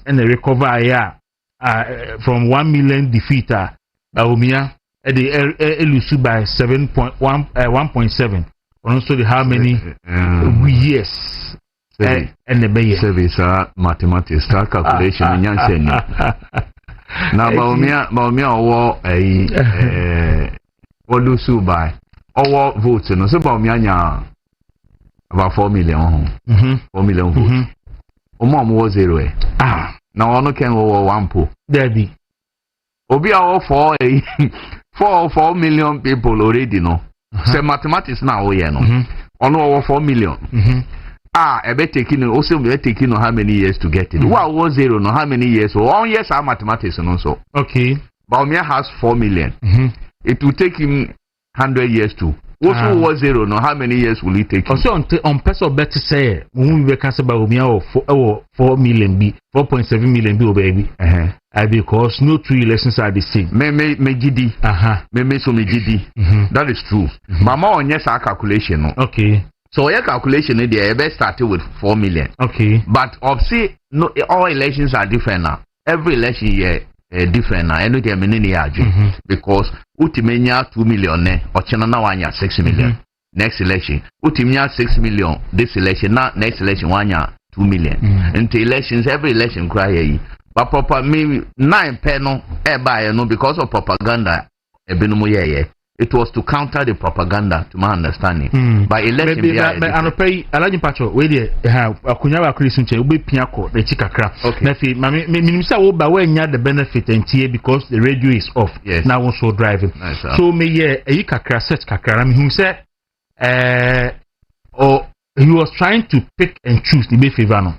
and the recover from 1 million defeater Baumia the lose by 1.7 also the how many years and the bay service mathematics calculation in Yansen now Baumia or what lose by our votes and so Baumia about 4 million 4 million votes Mom was 0 now I can over 1 po Debbie Obi all 4 million people already know. Say mathematics now no. On over 4 million. I bet taking also be taking how many years to get it. What was 0 no how many years? 1 year are mathematics and also. Okay. Baumia has 4 million. It will take him 100 years to. Also was 0 no how many years will it take him? Also on person better say when we can say Baumia or 4 million be 4.7 million be baby. Because no 2 elections are the same. Me GD. Me so me GD. That is true. But more on yes, our calculation. No? Okay. So your calculation the best started with 4 million. Okay. But obviously, no, all elections are different now. Every election year different now. And they are because Utimenya 2 million or China 6 million. Next election, Utimenya 6 million. This election, not next election 2 million. Until elections, every election cry. But proper me 9 penno buy no because of propaganda it was to counter the propaganda to my understanding by election but I pay alaji pacho we dey akunya wa kristo nche obe pia ko the chikakra na fi me say wo ba we nya the benefit entie because the radio is off now also driving so me eyi kakra set kakra me hu say he was trying to pick and choose the best favor no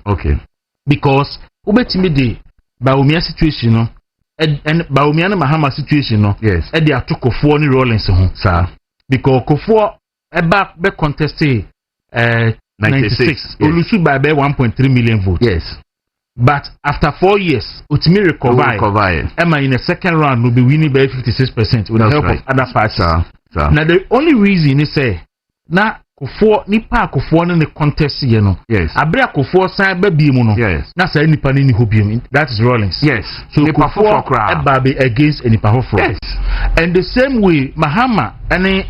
because obetimi dey Baumia situation no and Baumia na Mahama situation no yes e dey atokofo ni Rollins ho sir because kofo e back be contest 96 olusu by 1.3 million votes yes but after 4 years utimi recover Emma in the second round will be winning by 56% with the help of other parties now the only reason is say na Kofo nipa kofo no contest ye no yes abria kofo san ba bi mu no yes na say nipa ni ho bi that is Rollins yes so nipa kofo eba be against nipa kofo yes and the same way Mahama any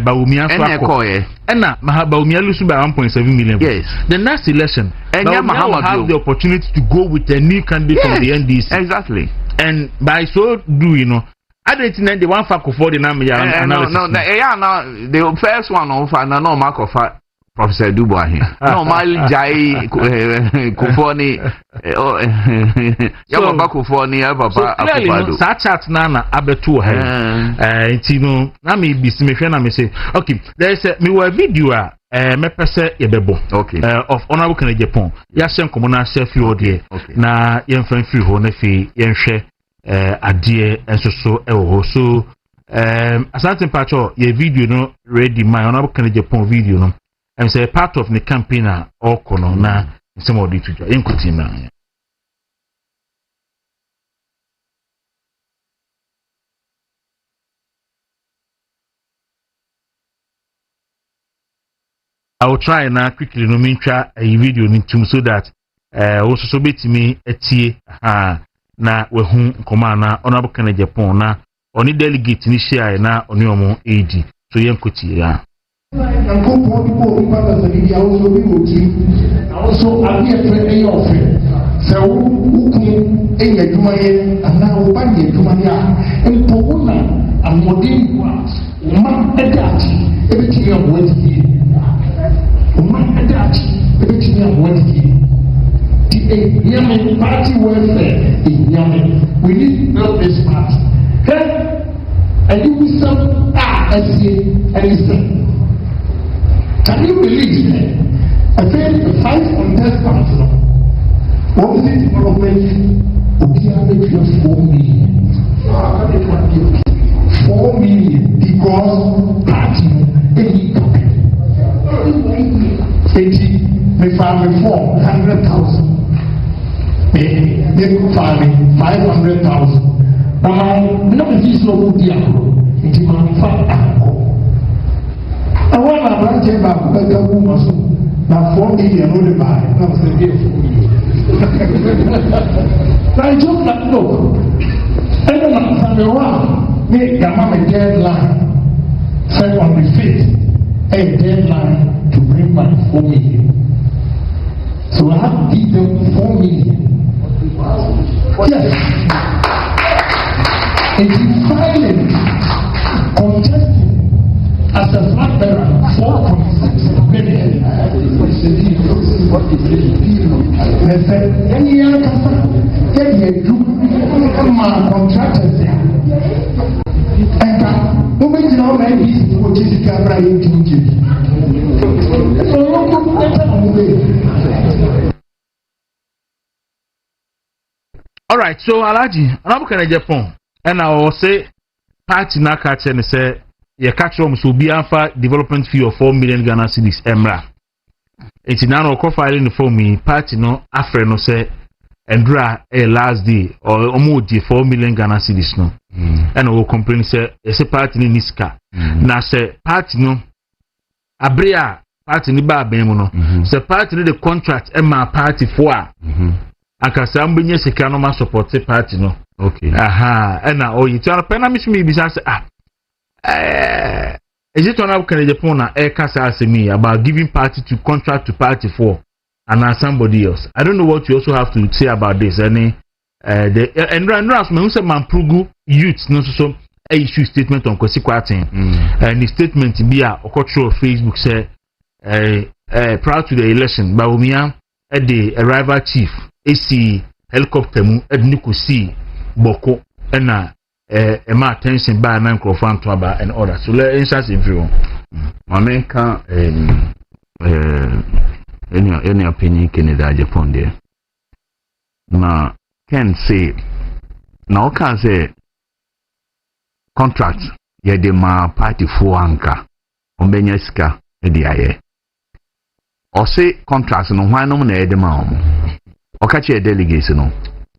Baumia so akọ na Baumia lose by 1.7 million yes the next election and Mahama have the opportunity to go with a new candidate from the NDC exactly and by so do I didn't know the one factor for the name analysis. No, the first one of no mark of Professor Dubois here. No, my Jai Kufoni, Yamaba Kufoni, Papa Akufado. Such at Nana Abetu, Tino, Nami Bismefena may say, okay, there's a video. Me pese yebebo of honorable Agyapong ya shen komona chef yo de na yemfan free ho na fi yenhwe adie ensoso ewo so asante pacho ye video no ready my honorable Agyapong video no am say part of the campaign okono na some of the tujo enkuti na I will try now quickly no mincha a video nintum so that also so betimi etie na we hu nkoma na honorable Agyapong na oni delegate ni share na oni omo AD so yenkoti ya also abia friend offer so ukun enya dwumaye ana obanye dwumaya empoguna amodin uma edati ebetimi abodi party welfare we need to build this party. And you will some can you believe that? I think the 5 contestants what was it development just 4 million. 4 million because party any me farming 400,000. Me farming 500,000. Now, no is no good diablo. It is my father. I want to branch back, but the woman now 4 million only buy. Now, 4 million. I just like look. I don't know make the deadline set on the 5th, a deadline to bring back 4 million. So I have to give them 4 million. Yes. It is silent, contesting as a flag bearer 4.6 million. They said, any other contractors there. And moving now, maybe what is the camera into all right, so Alaji, I'm going to Agyapong, and I will say, party na catch and say, you catch them so be alpha development fee of 4 million Ghana cedis, Emra. It's now a filing for me, party no, after no say, and draw a last day or more 4 million Ghana cedis no. And I will complain, say, it's a party in Niska. Now say, party no, Abrea, party ni ba bemono, say, party the contract, Emma party for. Akasa mbinye sika no ma support party no. Okay. Aha, and now you tell penamish me be say is it on how can Agyapong na kasa ask me about giving party to contract to party for and somebody else. I don't know what you also have to say about this. Any and Randras me say Mamprugu youth no so issue statement on Kwasi and the statement be a cultural Facebook say prior to the election Bawumia the arrival chief AC helicopter mu edniku see boko na ma attention by na microphone to about and order so let instance everyone mama can any opinion Canada Agyapong there na can say now can say contract ye de ma party for anka ombenya sika e de aye or say contracts no why no na e de ma okache delegates no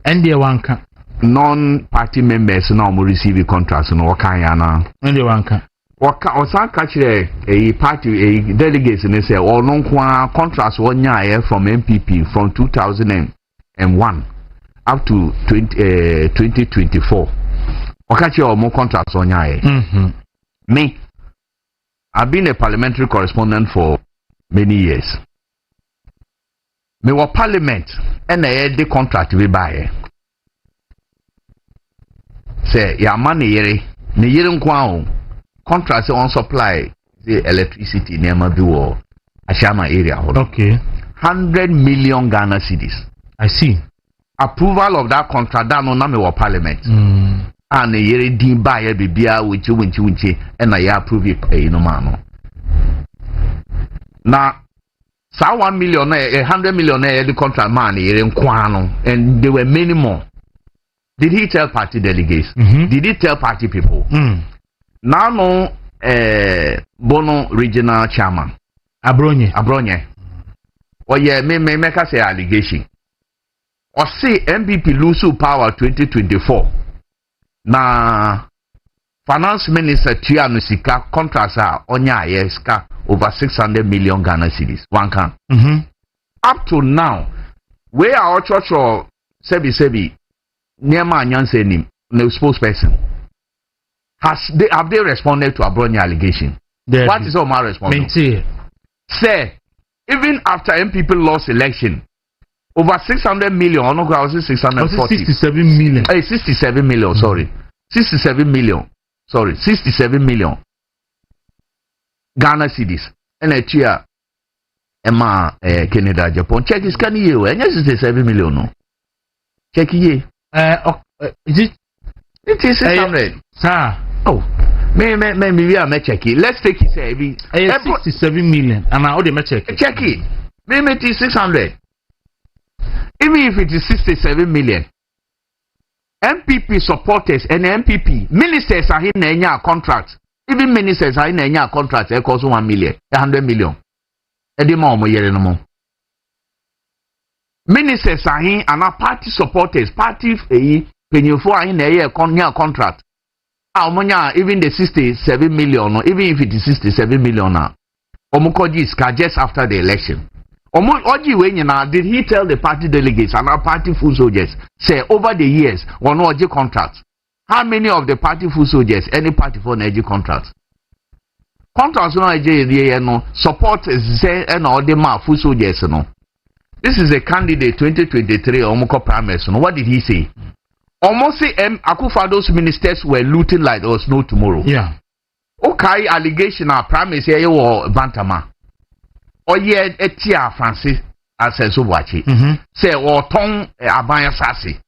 and the wanka non-party members no mo receive contracts no wakan ya na and the wanka waka osan kache a party delegates ne say or no kwa contracts wonya from MPP from 2001 up to 2024 wakache o mo contracts wonya me I've been a parliamentary correspondent for many years. Me wa parliament and the contract we buy. Say ya man yere nkwa contract on supply the electricity near Maduo Ashama area. Okay. 100 million Ghana cedis. I see. Approval of that contract that no na me wa parliament. And yere din buy bibia winchi and I approve it no man. Now so 1 million, 100 million, the contract man here in Kwano, and there were many more. Did he tell party delegates? Did he tell party people? Now no, Bono regional chairman, Abronye. Or yeah, me make us say allegation. Or say MPP lose power 2024. Na finance minister Tianusika contracts are onya yeska over 600 million Ghana cedis. One can. Up to now, where our church or Sebi Nema Nyansenim, no spokesperson, have they responded to Abronya allegation? What is all my response? Say, even after MPP lost election, over 600 million, or no, I was 640. 67 million. 67 million, sorry. 67 million. Sorry, 67 million Ghana cedis. And a cheer Emma Canada Agyapong. Check is can you and yes 67 million no. Check ye. Is it? It is 600. Sir. Oh. Maybe we are check it. Let's take it say 67 million. And now they check it. Check it. Maybe it is 600. Even if it is 67 million. MPP supporters and MPP ministers are in a contract. Even ministers are in a contract. It costs 1 million, 100 million. Ministers are in and our party supporters, party penufo are in a contract. Even the 67 million, even if it is 67 million now, Omukoji is just after the election. Oji Wenyana, did he tell the party delegates and our party full soldiers, say over the years, or no Oji contracts? How many of the party full soldiers, any party for an Oji contracts? Contracts no Oji no support say and all the full soldiers no. This is a candidate 2023 Omoko Primaries. No, what did he say? Almost say Akufado's ministers were looting like there was no tomorrow. Yeah. Okay, allegation are primaries here or Bantama. Or yet Etia Francis as a Subachi. Say or Tom Abaya Sassi.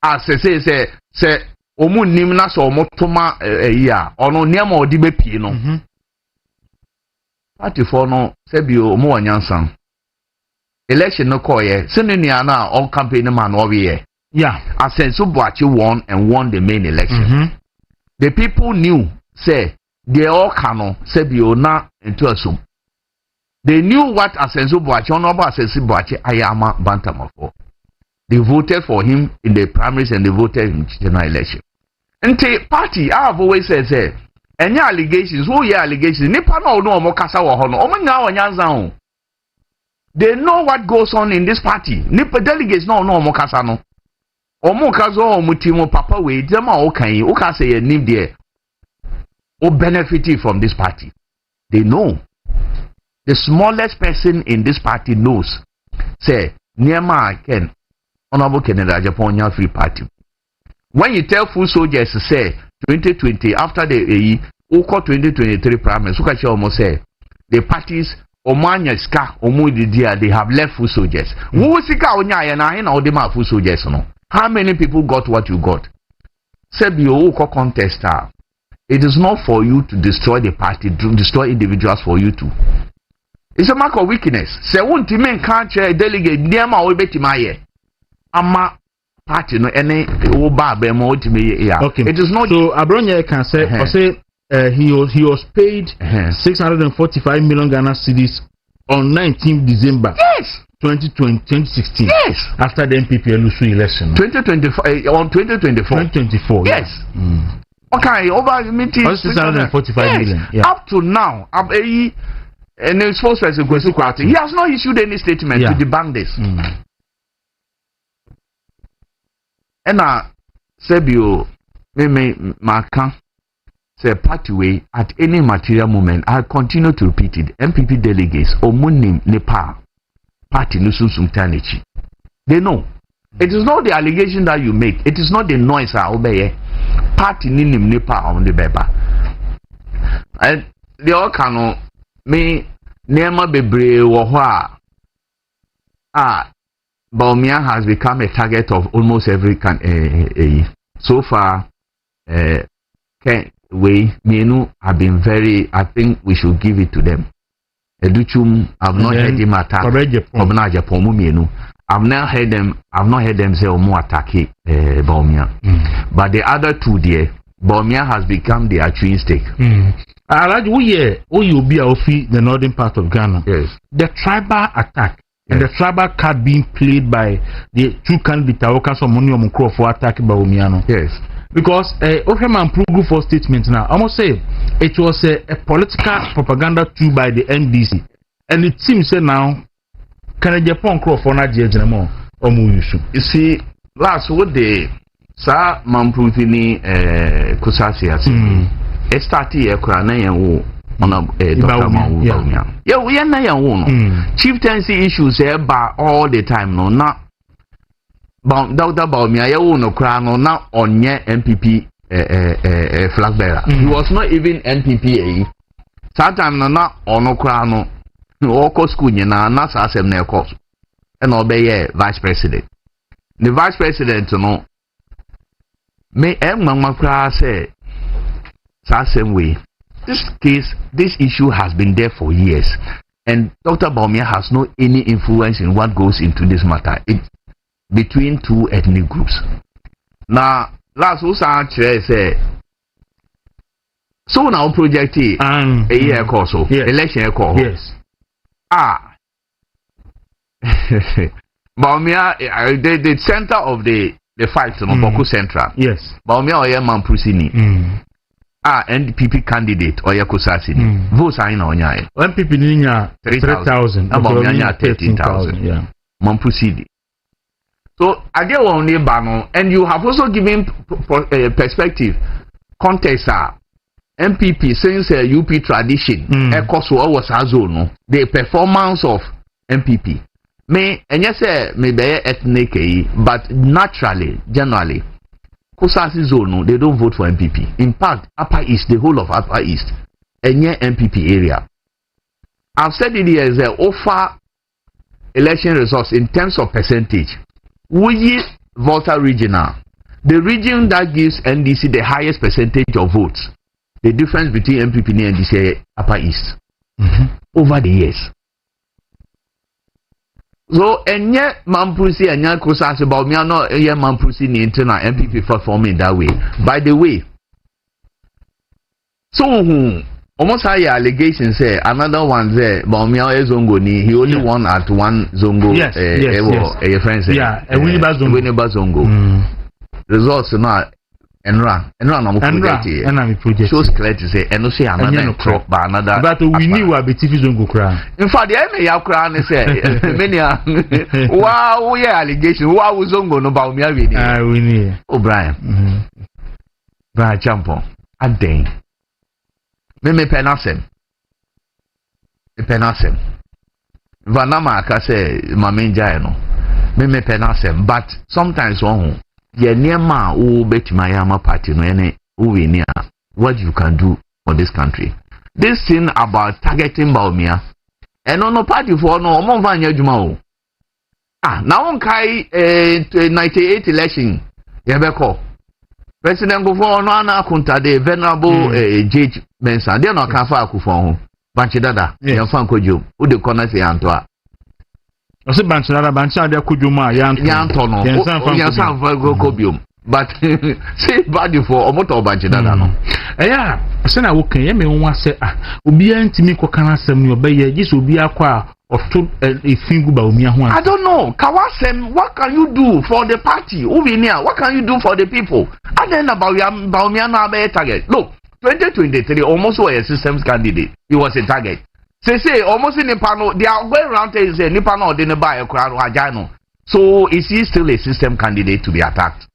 As say Omu Nimnas or Motoma ya or no Nemo Dibe Pino. Party for no Sebio Mo Yansan. Election no koye, sending na all campaign man over here. Yeah. As Subachi won and won the main election. The people knew, say, they all cano, Sebio na into a sum. They knew what Asenso Boachi, Honorable Asensi Boachi, Ayama Bantama for. They voted for him in the primaries and they voted in the general election. And the party, I have always said, any allegations, who are allegations, Nipa no Mokasa or Hono, Omanga Nyanzao. They know what goes on in this party. Nipa delegates no Mokasa no. Omokazo Mutimo Papa we, Dema Okai, Okase, and live there. Or benefited from this party. They know. The smallest person in this party knows. Say, Niema Ken, Honorable Kennedy Agyapong Free Party. When you tell full soldiers, say, 2020, after the 2023 primaries, Sukachi almost say, the parties, Omanya Ska, Omudidia, they have left full soldiers. Who Sika Onya and I know them are full soldiers. No? How many people got what you got? Sebio contester. It is not for you to destroy the party, to destroy individuals for you to. It's a mark of weakness. Say one team can't delegate Niama or Betimaye. Ama party no any oba be mo ultimately. Okay. It is not so Abronya can say he was paid 645 million Ghana cedis on 19th December. Yes. 2016. Yes. After the NPP election. 2024 on 2024. Yes. Okay, over the meeting 645 million. Yeah. Up to now, and the spokesperson he has not issued any statement to debunk this. And Sebio Maka say party way at any material moment. I continue to repeat it. MPP delegates Omunim Nepal party Nusum Tanichi. They know. It is not the allegation that you make. It is not the noise I obey. Party Ninim Nepal on the Beba. And the all cano me Nema Bebre Wahwa. Baumia has become a target of almost every so far. We Menu have been very. I think we should give it to them. Educhum, I've not heard him attack. Agyapong Menu. I've not heard them say Omo attack Baumia. But the other two there, Baumia has become their twin stake. We be the northern part of Ghana. Yes. The tribal attack. And the tribal card being played by the two candidates who money on for attack by Omiano. Yes. Because Oheman Prugu for statement now, I must say it was a political propaganda tool by the NDC. And it seems now can Agyapong for not judge anymore or Muyushu. You see, last what the Sa Mampruvini Kusasi has it started a crane on Dr. Mawuya. Yeah, we are not chieftaincy issues by all the time. No, not Dr. Baumia, no crown, no, not on your MPP flag bearer. He was not even NPPA. Sometimes not on no crown, no, school, not as a near course, and obey vice president. The vice president, no, may Mama say, same way. This issue has been there for years, and Dr. Baumia has no any influence in what goes into this matter. It's between two ethnic groups. Now, last week I say, so now project a year or so, election call. Yes. Baumia, the center of the fight, Boku Central. Yes. Baumia or Yaman Prusini. NPP candidate or Yakusasi. Votes are in Onya. NPP Ninya 3,000. About Nyanya 13,000. Yeah. Mampusidi. So again, only bano, and you have also given perspective, context. MPP since UP tradition, the performance of MPP. And yes, may be ethnic, but naturally, generally, Kusasi zone, they don't vote for MPP. In fact, Upper East, the whole of Upper East, and near MPP area. I've said it here is offer election results in terms of percentage. We Volta regional, the region that gives NDC the highest percentage of votes, the difference between MPP and NDC Upper East over the years. So enye Mampusi enye Kusasi about me no enye Mampusi ni internal MPP performing that way. By the way, so almost high allegations say another one there Baumia Zongo ni he only won at one Zongo. Yes. Friend say Winneba Zongo. Results not Enra no project shows clear to say and no say another crop by another. But we knew what BTV Zongo cry. In fact, the MA cry say many wow allegation wow Zongo no Baumia we knew. Brian Champon Aden me penasem Vanama ka say mamenja no me penasem but sometimes one ye niema wo betima ya ma party no ene wo we ni what you can do for this country. This thing about targeting Baumia and no party for no omo van adwuma o na won kai 98 election ye be call President Kufo no ana kunta de venerable Judge Mensa de no kan fa Kufo ho banchi dada ye fa nkojo wo de corner say anto a o se banchi dada banchi ade akojum a yanto no yan san fa kobium but say bad for omoto banchi dada no eya se na wo kan ye me won ase obi antimi kokana asem ni obeye gise obi akwa oto efingu ba omi ho I don't know Kawasem, what can you do for the party what can you do for the people and then about Baumia na be target. Look, 2023 almost was a systems candidate. He was a target. Say almost in the panel they are going around to say ni panel didn't buy a crowd ajano. So is he still a system candidate to be attacked?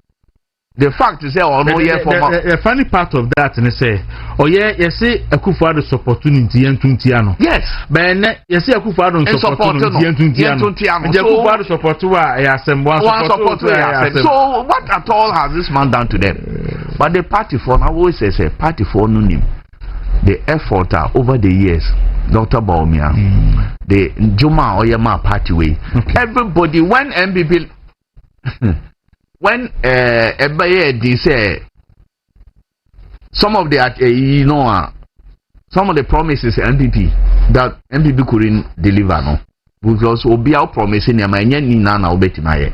The fact is say the funny part of that and say you say Akufo-Addo's opportunity yentuntiano. Yes. But you say Akufo-Addo's opportunity yentuntiano. Akufo-Addo's support to support. So what at all has this man done to them? But the party for now always says party for no name. The effort over the years, Dr. Baumia, the Juma Oyema party way. Everybody when MPP when they say some of the some of the promises MPP that MPP couldn't deliver no because Obia promising ya nina na obetimaye.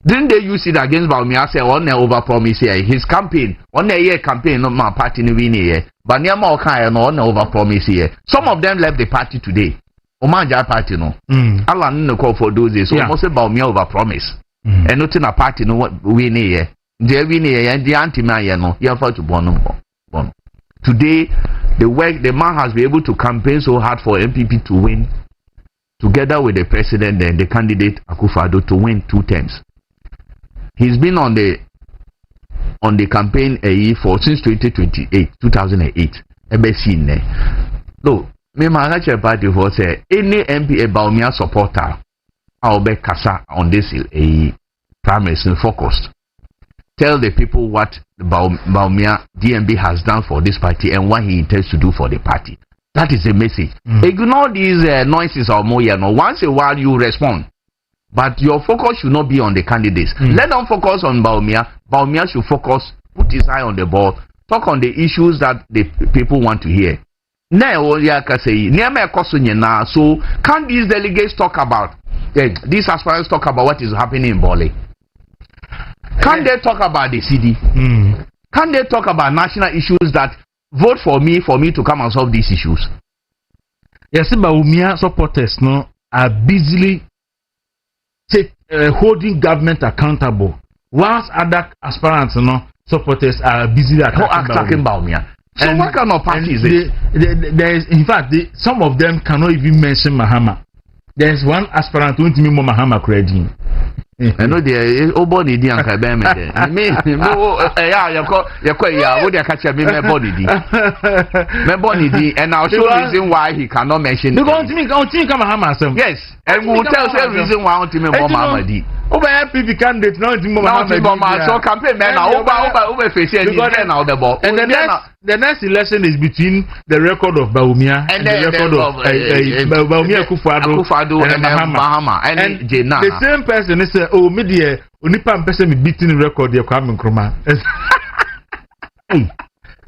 Didn't they use it against Baumia say on over promise his campaign on a year campaign no my party ni win here but Niama Okaya no on over promise here. Some of them left the party today. Omanja party no. Alan no call for those days so almost say Baumia over promise. And not in a party no we near there we near and the anti-man no you have to born. Today the man has been able to campaign so hard for MPP to win together with the president and the candidate Akufo-Addo to win 2 terms. He's been on the campaign for since 2008 no me manager party for say any MP Baumia supporter I'll be Kasa on this primaries focused. Tell the people what Baumia DMB has done for this party and what he intends to do for the party. That is the message. Ignore these noises or more. Once a while you respond, but your focus should not be on the candidates. Let them focus on Baumia. Baumia should focus, put his eye on the ball, talk on the issues that the people want to hear. So can these delegates talk about? These aspirants talk about what is happening in Bole. Can they talk about the CD? Can they talk about national issues that vote for me to come and solve these issues? Yes, Baumia supporters no are busily holding government accountable, whilst other aspirants no supporters are busily attacking Baumia. So what kind of party is it? There is, in fact, some of them cannot even mention Mahama. There is one aspirant who me Mahama credit. I know the Oboni di anka be me there. Me yeah, what they catch me body di. Me body di, and I'll show reason why he cannot mention. You want me come Mahama some? Yes, and we'll tell the reason why I want to me Mahama di. Over MPP candidate not Mahama. So campaign man over face and now the ball. And the next election is between the record of Baumia and the record of Baumia Akufo-Addo and Mahama and Jena. The same person is oh media onipa person me beating the record the Kwame Nkrumah.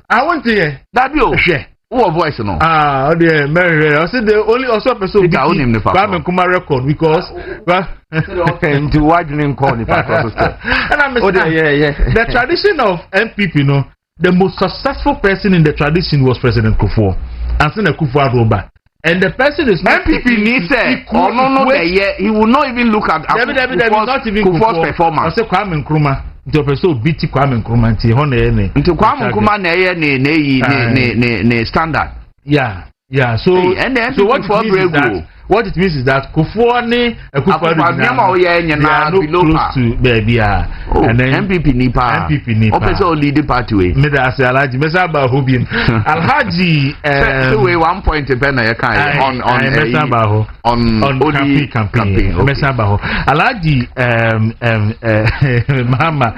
I want to hear that you who voice no the Mary I said the only also person who Kwame Nkrumah record because into why you name call the and I'm the tradition of MPP no the most successful person in the tradition was President Kufuor and then Akufo-Addo. And the person is not MPP needs he will not even look at Kufuor's performance. I say Kwame Nkrumah the person beat Kwame Nkrumah until Kwame Nkrumah ne standard. Yeah. So what it means is that Kufuor ne Akufo-Addo they are no close to baby and then MPP nipa also lead the party way me da say Alhaji Mesa Baho bin Alhaji so we 1 point pen na on campaign Mesa Baho Alhaji Mahama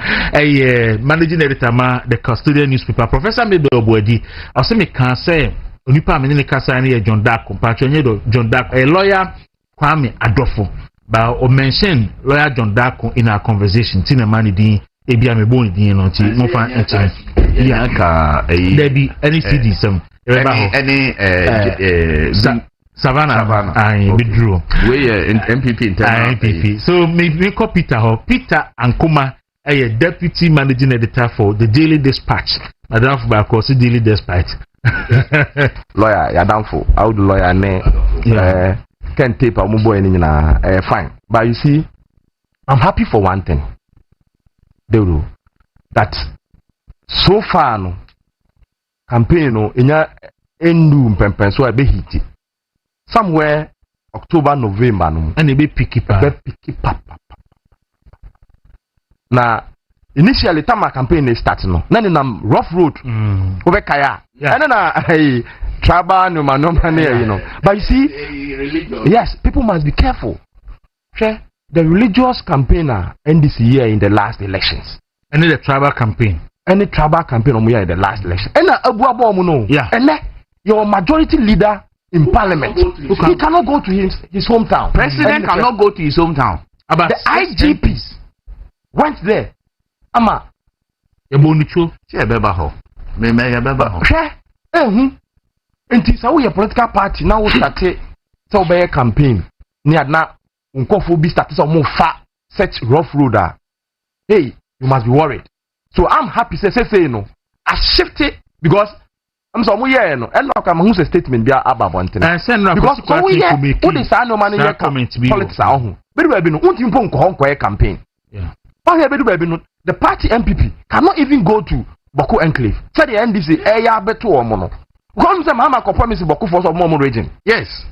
managing editor ma the custodian newspaper Professor Mebe Obuedi I say me can say Onipa menene kasa na John Darko patronye do John Darko a lawyer Kwame Adofo but o mention lawyer John Darko in our conversation tina mani din ebia me bon din no ti mo fa enche ya ka debi any CD some any Savannah I withdraw we MPP internal MPP so me call Peter Ankuma a deputy managing editor for the Daily Dispatch madam for by course Daily Dispatch lawyer Yadamfo I would lawyer ne can tape a boy fine but you see I'm happy for one thing that so far no campaign no enya endu mpempen so be hit somewhere October November no and be picky papa na initially time campaign is starting no na nam rough road over kaya and then tribal no you know but you see yes people must be careful the religious campaigner end this year in the last elections and the tribal campaign in the last election and abu no and your majority leader in parliament he cannot go to his hometown. President cannot go to his hometown. About the IGPs went there. Ama ebonicho che beba ho me beba ho enti sa wo political party now start so be campaign ni adna unkofo bi start so mo fa such rough road hey you must be worried so I'm happy say no I shifted because I'm so yeah no and now come who's a statement be about one thing because so we yeah who dey say no man here politics ahun be no unti mpo nko campaign the party MPP cannot even go to Boko Enclave. Say the NDC eya beto omo no. Come say Mahama ko promise Boko for some more region. Yes.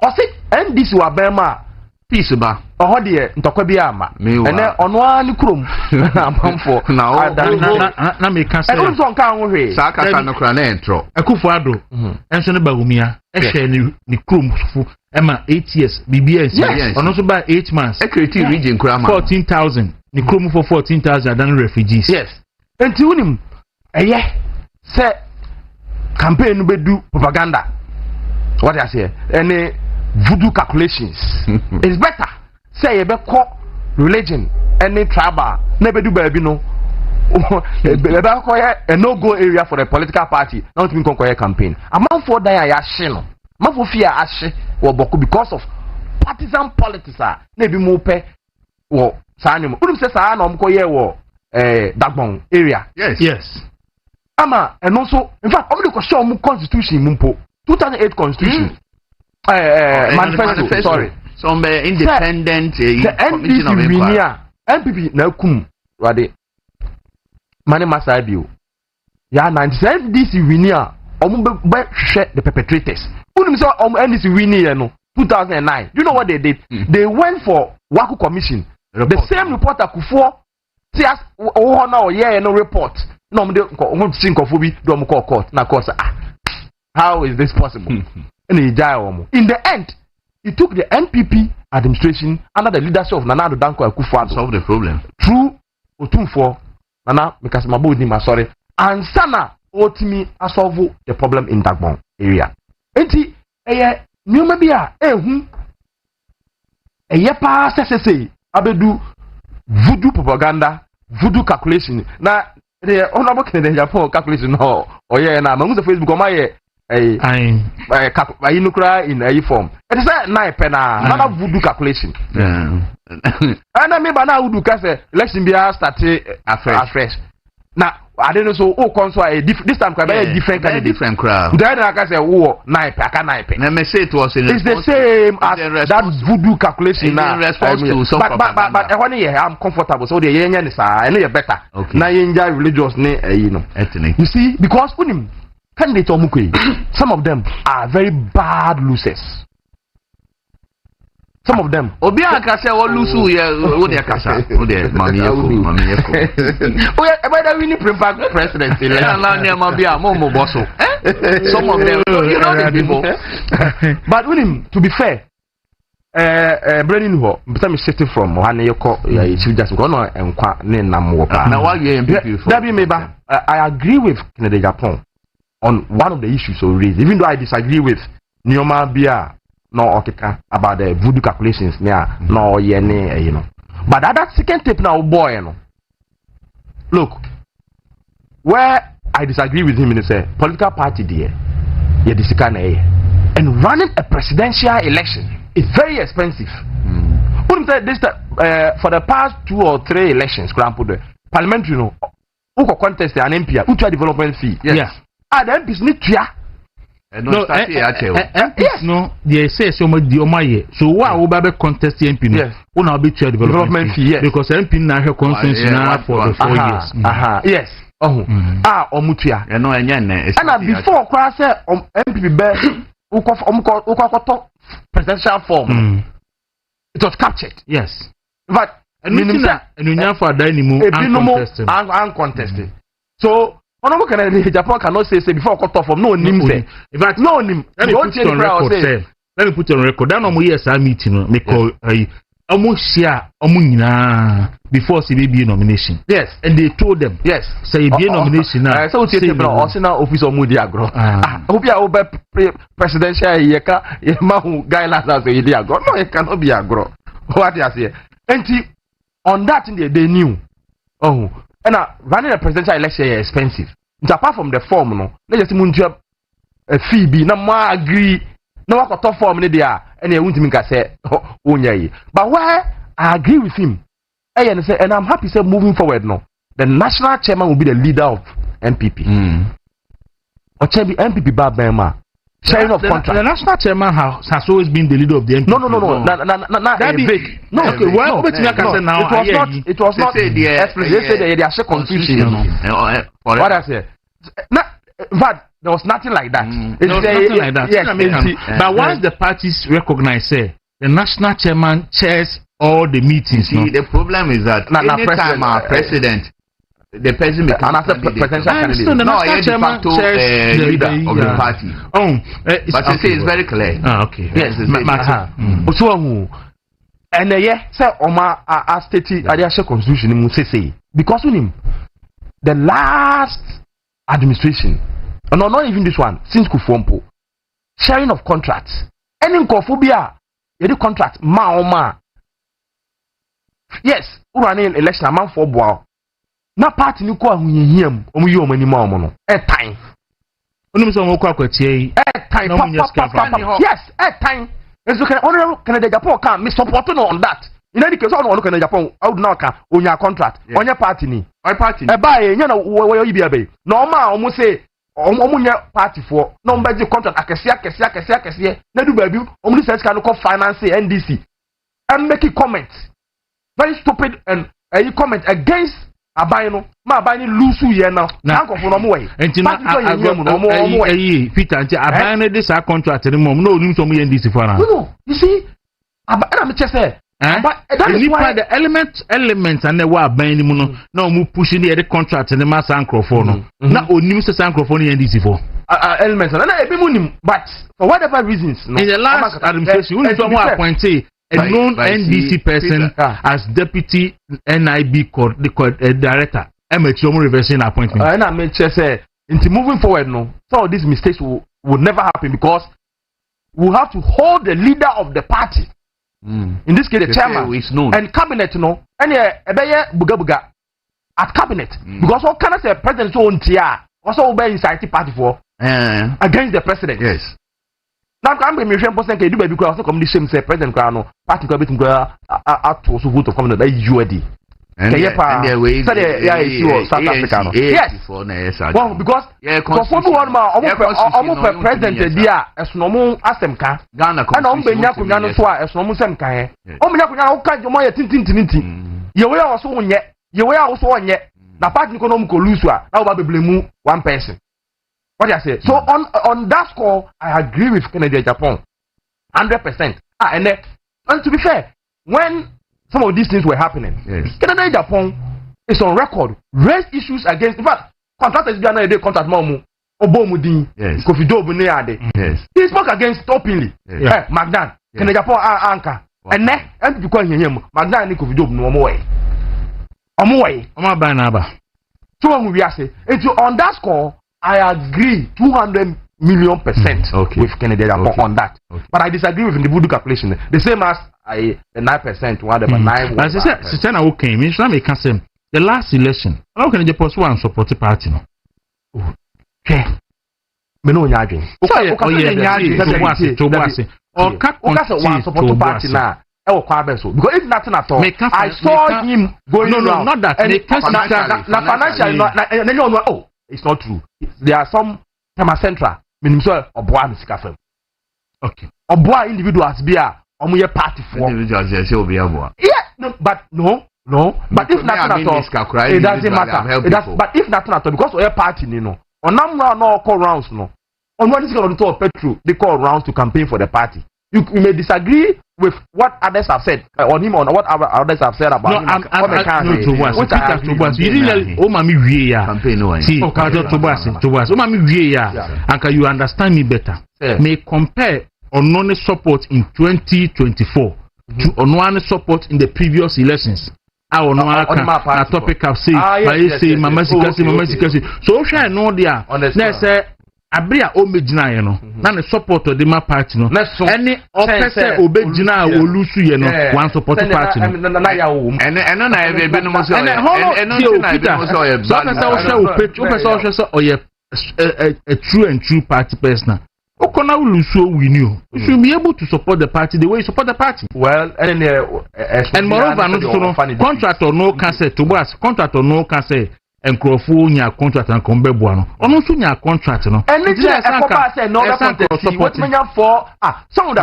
O say NDC wa bema peace ba. O de ntokwa bi ama. Ene ono ani krom amamfo. Na me kan say. E ko so nka ho hwe. Sa kasa no kra na entro. Akufo-Addo. Enso ne Baumia. Ehwe ni krom fu. Ema 8 years BBS. Ono so by 8 months. Security region kra ma. 14,000. Ni krom for 14,000 than refugees. Yes. Enti unim say campaign be do propaganda. What I say? Any voodoo calculations. It's better say you be call religion any tribal never do baby no. A no go area for the political party. Not even conquer campaign. A man for die ya shino. Man for fear ashe or boku because of partisan politics. Maybe more pay or Sanum. Unim say sa na omko ye wo Dagbon area. Yes. Ama and also in fact I'm going to show mu constitution mumpo 2008 constitution. Manifesto. Sorry. Some independent commission of inquiry. MPP na kum wade mane masabio Yeah, 97 DC winner. The perpetrators. NDC winning 2009. You know what they did? They went for Waku Commission. The same reporter Kufo says, oh no, yeah, no report. No, think of don't call court. Now, course, how is this possible? In the end, it took the NPP administration under the leadership of Nana Danko Akufo to solve the problem. Through Otumfo, Nana Mikasmabu Nima, sorry, and Sana Otimi solve the problem in Dagbon area. Enti, Numa Bia, pa say, Abedu voodoo propaganda, voodoo calculation. Now, the honorable Canadian Japan calculation, no, or yeah, now, I'm on the Facebook, my I nukra in a form. It is a nine penna, another voodoo calculation. And I mean, by now, would do case election be started afresh. Now, I don't know, so this time, different crowd. Then I can say, oh, naipe, I can naipe. Let me say it was it's the same as that voodoo calculation now. But one year I'm comfortable, so the yen is I know better. Okay. Now, religious, you know, ethnic. You see, because candidates some of them are very bad losers. Some of them. Obia kase o lusu ye o de kasa. O de mami yeko. Oh yeah, about winning president. Na na mabia mo bosso. Some of them you know the people. But with to be fair, Brennan ho, because me shifting from Ohane yeko chief justice go no enkwa ne nam wo pa. Na why you MPP for? That be meba. I agree with Kennedy Agyapong on one of the issues so raised, even though I disagree with Nioma Bia no okeka about the voodoo calculations near no yene you know. But that second tape now boy you know. Look, where I disagree with him is a political party there, and running a presidential election is very expensive. This for the past 2 or 3 elections, parliamentary, you know, who can contest an MP, who try development fee. Yes. The MPs need to. No, yes, no, they say so much the Omaye. So why would Babe contest the MP? Yes, one will be development fee. Yes, because MP now have consensus now for the 4 years. Yes. Omutia. No, and before class MPP presidential form, it was captured. Yes, but and you know for uncontested. So. Honorable Kennedy Japan cannot say before cut off from no name say. In fact, no name. Let me put on record. That no years I meeting me call almost share before CBB nomination. Yes, and they told them yes. Say be nomination now. So say office of Mudi Agro. Hope you over presidential yeka yema guidelines as a agro. No, it cannot be agro. What you say? And on that they knew. Oh. And running a presidential election is expensive. Apart from the form, no, let's just move a fee be no more agree. No one top form in there, and they won't make say, oh, but why I agree with him, and I'm happy say moving forward now. The national chairman will be the leader of MPP. Or MPP Babema. Sharing of contract. The national chairman has always been the leader of the NPP. No. That be fake. No. Okay, well, it was not. They said they are share confusion. What I say? But there was nothing like that. There was nothing like that. Yes, but once the parties recognize, the national chairman chairs all the meetings. See, the problem is that anytime our president. The president becomes presidential candidate. No, I de facto leader of the party. But you say it's very clear. Okay. Yes, it's very clear. So, and say Oma state Adiasha constitution say because with him the last administration, no, not even this one, since Kufompo, sharing of contracts, any kophobia, the contract ma. Yes, running election amount for bois. Na party ni ko ahunyiam omu yi omani ma omo no time onu so mo kwa kwatie time yes time enso Canada Japan can me support no on that in any case on Canada Japan I would not can onya contract onya party ni e ba ye nya na wo yi bia be no ma omo say omo nya party for no mbaji contract akese na du ba bi omo research can go finance NDC and make comment very stupid and comment against Abayno, ma Abani Lusu Yena, Uncle for no way. And Peter, Abani this our contract anymore. No, you told me in this for now. No, you see, I'm just saying. But that is why the elements and the war binding mono. No, mu pushing the contract and the mass microphone. Now, only Mr. Microphone and this for elements. And I be money, but for whatever reasons, in the last administration, we someone appointed a known NDC person as deputy NIB director. I'm a reversing appointment. And I may just say, into moving forward, no, some of these mistakes will never happen because we have to hold the leader of the party. In this case, the chairman and cabinet, no, and buga at cabinet because what can I say, president own tia also obey inside the party for against the president. Yes. Now, I'm going to person can do because also come the same say president Grano party can be to go out to vote of common UAD. And yes, well, because for one almost president dia as normal as them can Ghana and on Benya Kunano Swa as normal sem can. Omina can you my tintin. You were also one yet, you were also one yet. The party economical lose now be blame one person. What I say? So on that score, I agree with Kennedy Agyapong 100%. And to be fair, when some of these things were happening, Kennedy Agyapong is on record, raised issues against, in fact, contractors be another day contact Momu, Obomudin, Kofi Dobuneyade. He spoke against openly. Magdan, Kennedy Agyapong anchor. And because him, Magdan and Kofi Dobu no more. So we are saying, on that score, I agree 200 million % with Kennedy Agyapong on that. But I disagree with the voodoo calculation. The same as the 9%, whatever 9. As I said, Sister okay, means I can say the last election. How can you post one support the party? No. Okay. Me no nyadwen. Or cut one support the party now. Because if nothing at all, I saw him going around. Not that. Financial. Oh, it's not true. There are some Tema Central. Minimum or Boa Miscafem. Okay. Or Boa individuals be a party for individuals. Yeah, but no. But if nothing at all, it doesn't matter. But if nothing at all, because we are party, you know, on no call rounds, no. On what is going to talk petrol, they call rounds to campaign for the party. You may disagree with what others have said on him, on what others have said about him. You understand me better. May compare on support in 2024 to on support in the previous elections. A topic of say, Mama Sikasi. So, I know there. Abria omejina ye no na ne support of the ma party no any opese obejina olusu ye no one support party no na ya wo eno na ebe bi no mo so eno na ebe no so ye so opese so oye a true and true party person okona olusu win you should be able to support the party the way you support the party well and moreover no contractor no can say to boss contractor no can say and Crawford contract and Combebuano. Almost in your contract, no. And it's a no support for some of the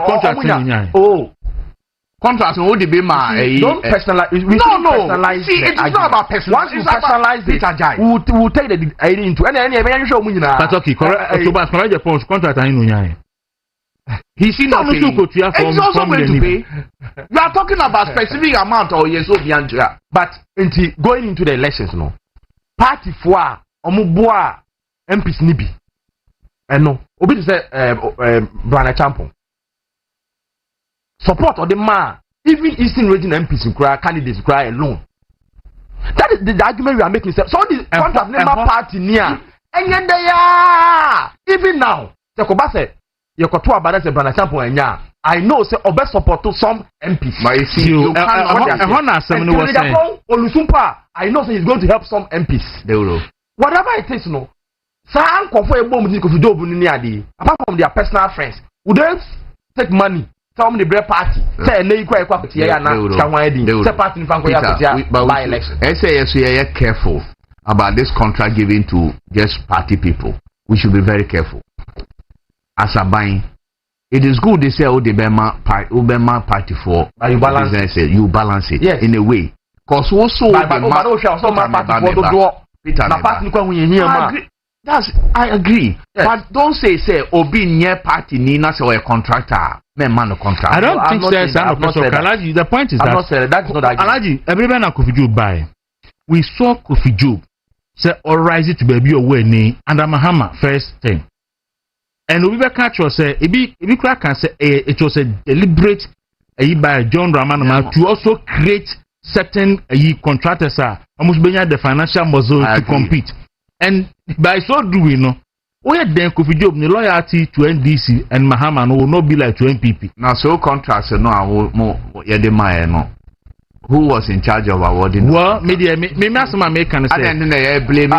contract. Oh, contract would be my don't personalize. No. See, it's not about personal. Once you personalize it, we'll take the idea into any show me now. That's okay. Correct. Correct the post contract. I know. He's not going to pay. You are talking about specific amount or yes, but going into the elections, no. Party for Omubua MPs Nibi. And no, Obi say Brana Champon. Support of the man, even Eastern region MPs cry, candidates cry alone. That is the argument we are making. So the contract name party near. And then they are even now. Jakobase, Yokotua Bada Brana Champon and ya. I know say Obe support to some MPs. But you see, you I know say he's going to help some MPs. They will. Whatever it is, no. Some comfortable apart from their personal friends, would they take money? Some the bread party. Say no, you quite say party by election. I say yes, we are careful about this contract given to just party people. We should be very careful. As a buying. It is good they say the Obama party for you balance it. You balance it in a way. Cause also my party for do Peter na party kwa hunye here ma. I agree. Yes. But don't say Obi near party ni na say a contractor. Man no contract. I don't think so. Alaji, the point is that's not Alaji, everybody na Kofi Job buy. We saw Kofi Job say all rise to baby away ni under Mahama first thing. And we catch us say ebi crack can say it was a deliberate by John Ramana to also create certain contractors almost benya the financial muscle to compete. And by so doing, no, where then Kofi Job the loyalty to NDC and Mahama will not be like to NPP. Now, so contracts no, no. Who was in charge of awarding? Well, media, me masama make can say. And then they blame me.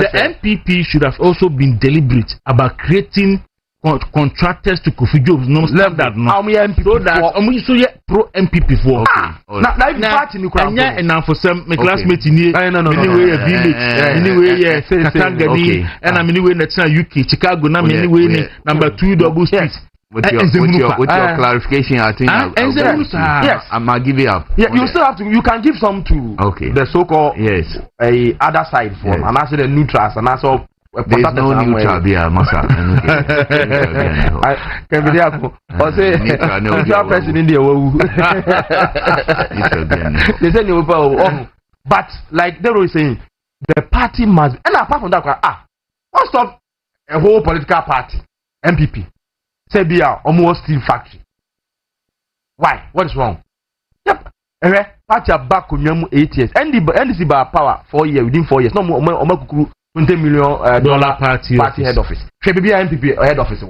The NPP should have also been deliberate about creating contractors to Kofi Job's no standard no. So that so yeah pro MPP for now party ni kwa and now for some my classmates ni anyway village anyway Katangani and I'm anyway na UK Chicago na anyway number 2 double street. With your clarification, I think yes, I'm not giving up. Yeah, you still have to. You can give some to the so-called other side form, and also the neutrals, and also. There's no neutral there, Masa. Can be there. Or say neutral person in They say you but like they were saying, the party must. And apart from that, what's stop a whole political party, MPP, say be almost steel factory. Why? What is wrong? Yep. Party back on 8 years. NDC by power 4 years within 4 years. No more. $20 million party head office. Should be MPP head office.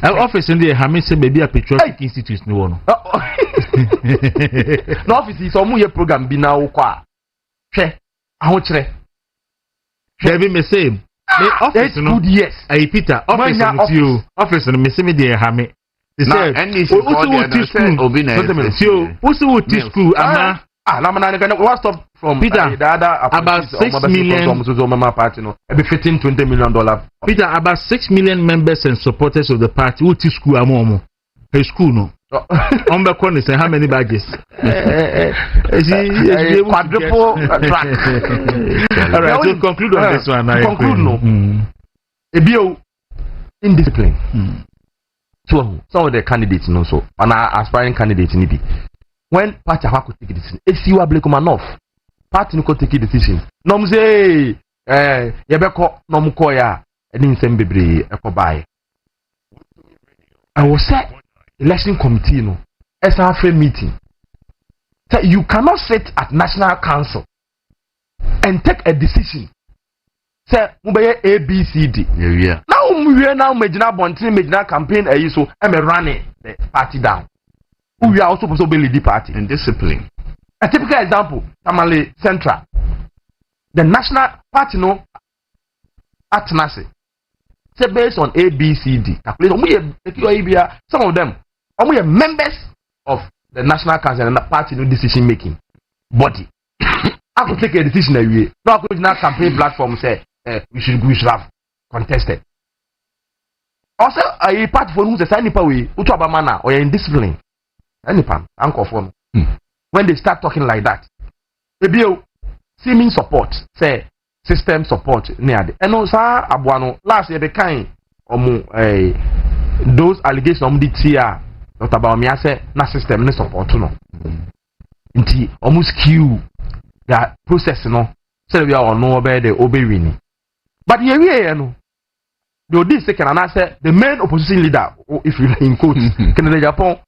Office in the Hamis baby a patriotic institute no one. No office is a program be now qua. Debbie may say, office no yes. I Peter office with you. Office and Miss Media Hammy. They said, school, what stop from Peter the other about 6 million party no be $15 $20 million. Peter about 6 million members and supporters of the party who teach school amomo a school no on the corner say how many badges quadruple track. All right, so conclude on this one. Conclude no ebio indiscipline. So some of the candidates no so and aspiring candidates ni be when party have to take a decision, if you are black enough, party no take a decision. No say, yebeko no mukoya, and in some baby buy. I was say election committee no, SRF meeting. So you cannot sit at national council and take a decision. Say mubeye ABCD. Yeah. Now major bontin major campaign so I'm running the party down. We are also supposed to be lead party and discipline. A typical example, Tamale Central. The national party no at Nasi. Say based on ABCD. Some of them are members of the national council and the party no decision making body. I could take a decision away. No, I could not campaign platform say we should have contested. Also, a party for who's a signing power, Utabamana or indiscipline. Anypan, uncle for when they start talking like that, maybe seeming support, say system support near the and also abuano last year the kind those allegations the tia not about me I say na system ne support no nti almost queue that process no say we are no obey the obey but here we no the this second and I say the main opposition leader if you in quotes Agyapong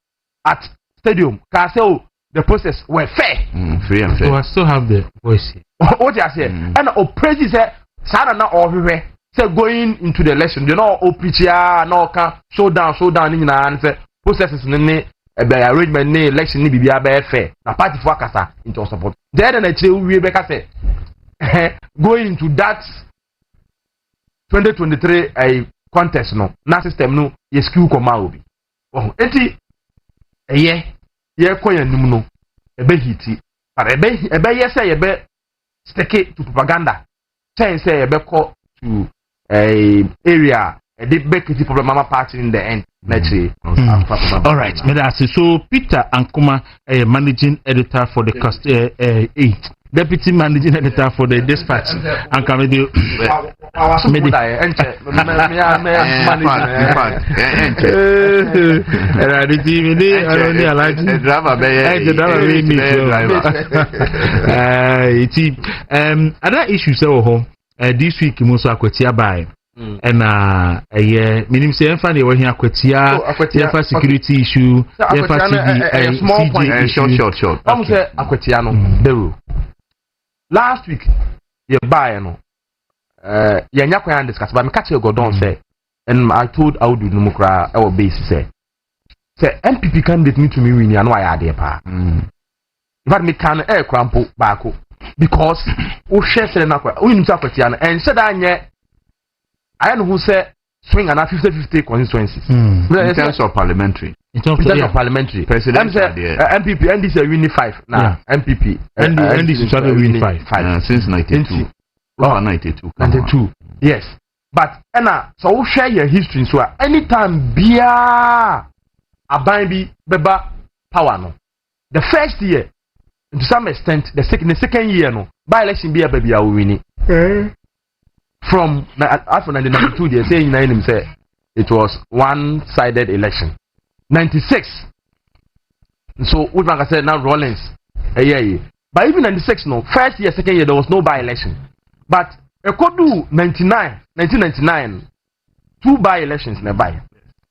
at stadium can say the process were fair. Free and fair. So I still have the voice here. What you say? And praise say Sarah na everywhere. Say going into the election, you know, OPTR no can show down in and say processes ne arrangement ne election ni bibia be fair. Na party for kasa into support. Then we be say going into that 2023 contest no na system no ye skill koma obi. Oh, enti koya nim no ebe hiti but ebe say ebe stick it to propaganda say ebe call to area e dey make the problem mama party in the end Next all right, so Peter Ankuma, managing editor for the deputy managing editor for the Dispatch, and come with other issues this week Musa Kwetia by and meaning say enfane we here Kwetia for security issue for small point short I'm say Kwetia no beru last week you buy no ya nyakwa discuss but me catch you go don say and I told Audu Numukra our base say MPP candidate need to me win ya no I dey pa but me can crampo back because o share say na kwa o nim Kwetia no and said anye I know who say swing and 50-50 constituencies. In terms of parliamentary. In terms of parliamentary. Presidential. MPP, NDC winning 5. Now, MPP. NDC started winning 5. Since 92. Oh, 92. 92. Yes. But, so we share your history. So, anytime, Bia, Ababi, Beba, power, no. The first year, to some extent, the second year, no. By election, Bia, baby, I will win it. From after 1992, they say it was one-sided election. 96. So what like I said now Rollins, but even 96, no first year, second year there was no by-election. But a could do 1999, 2 by-elections nearby.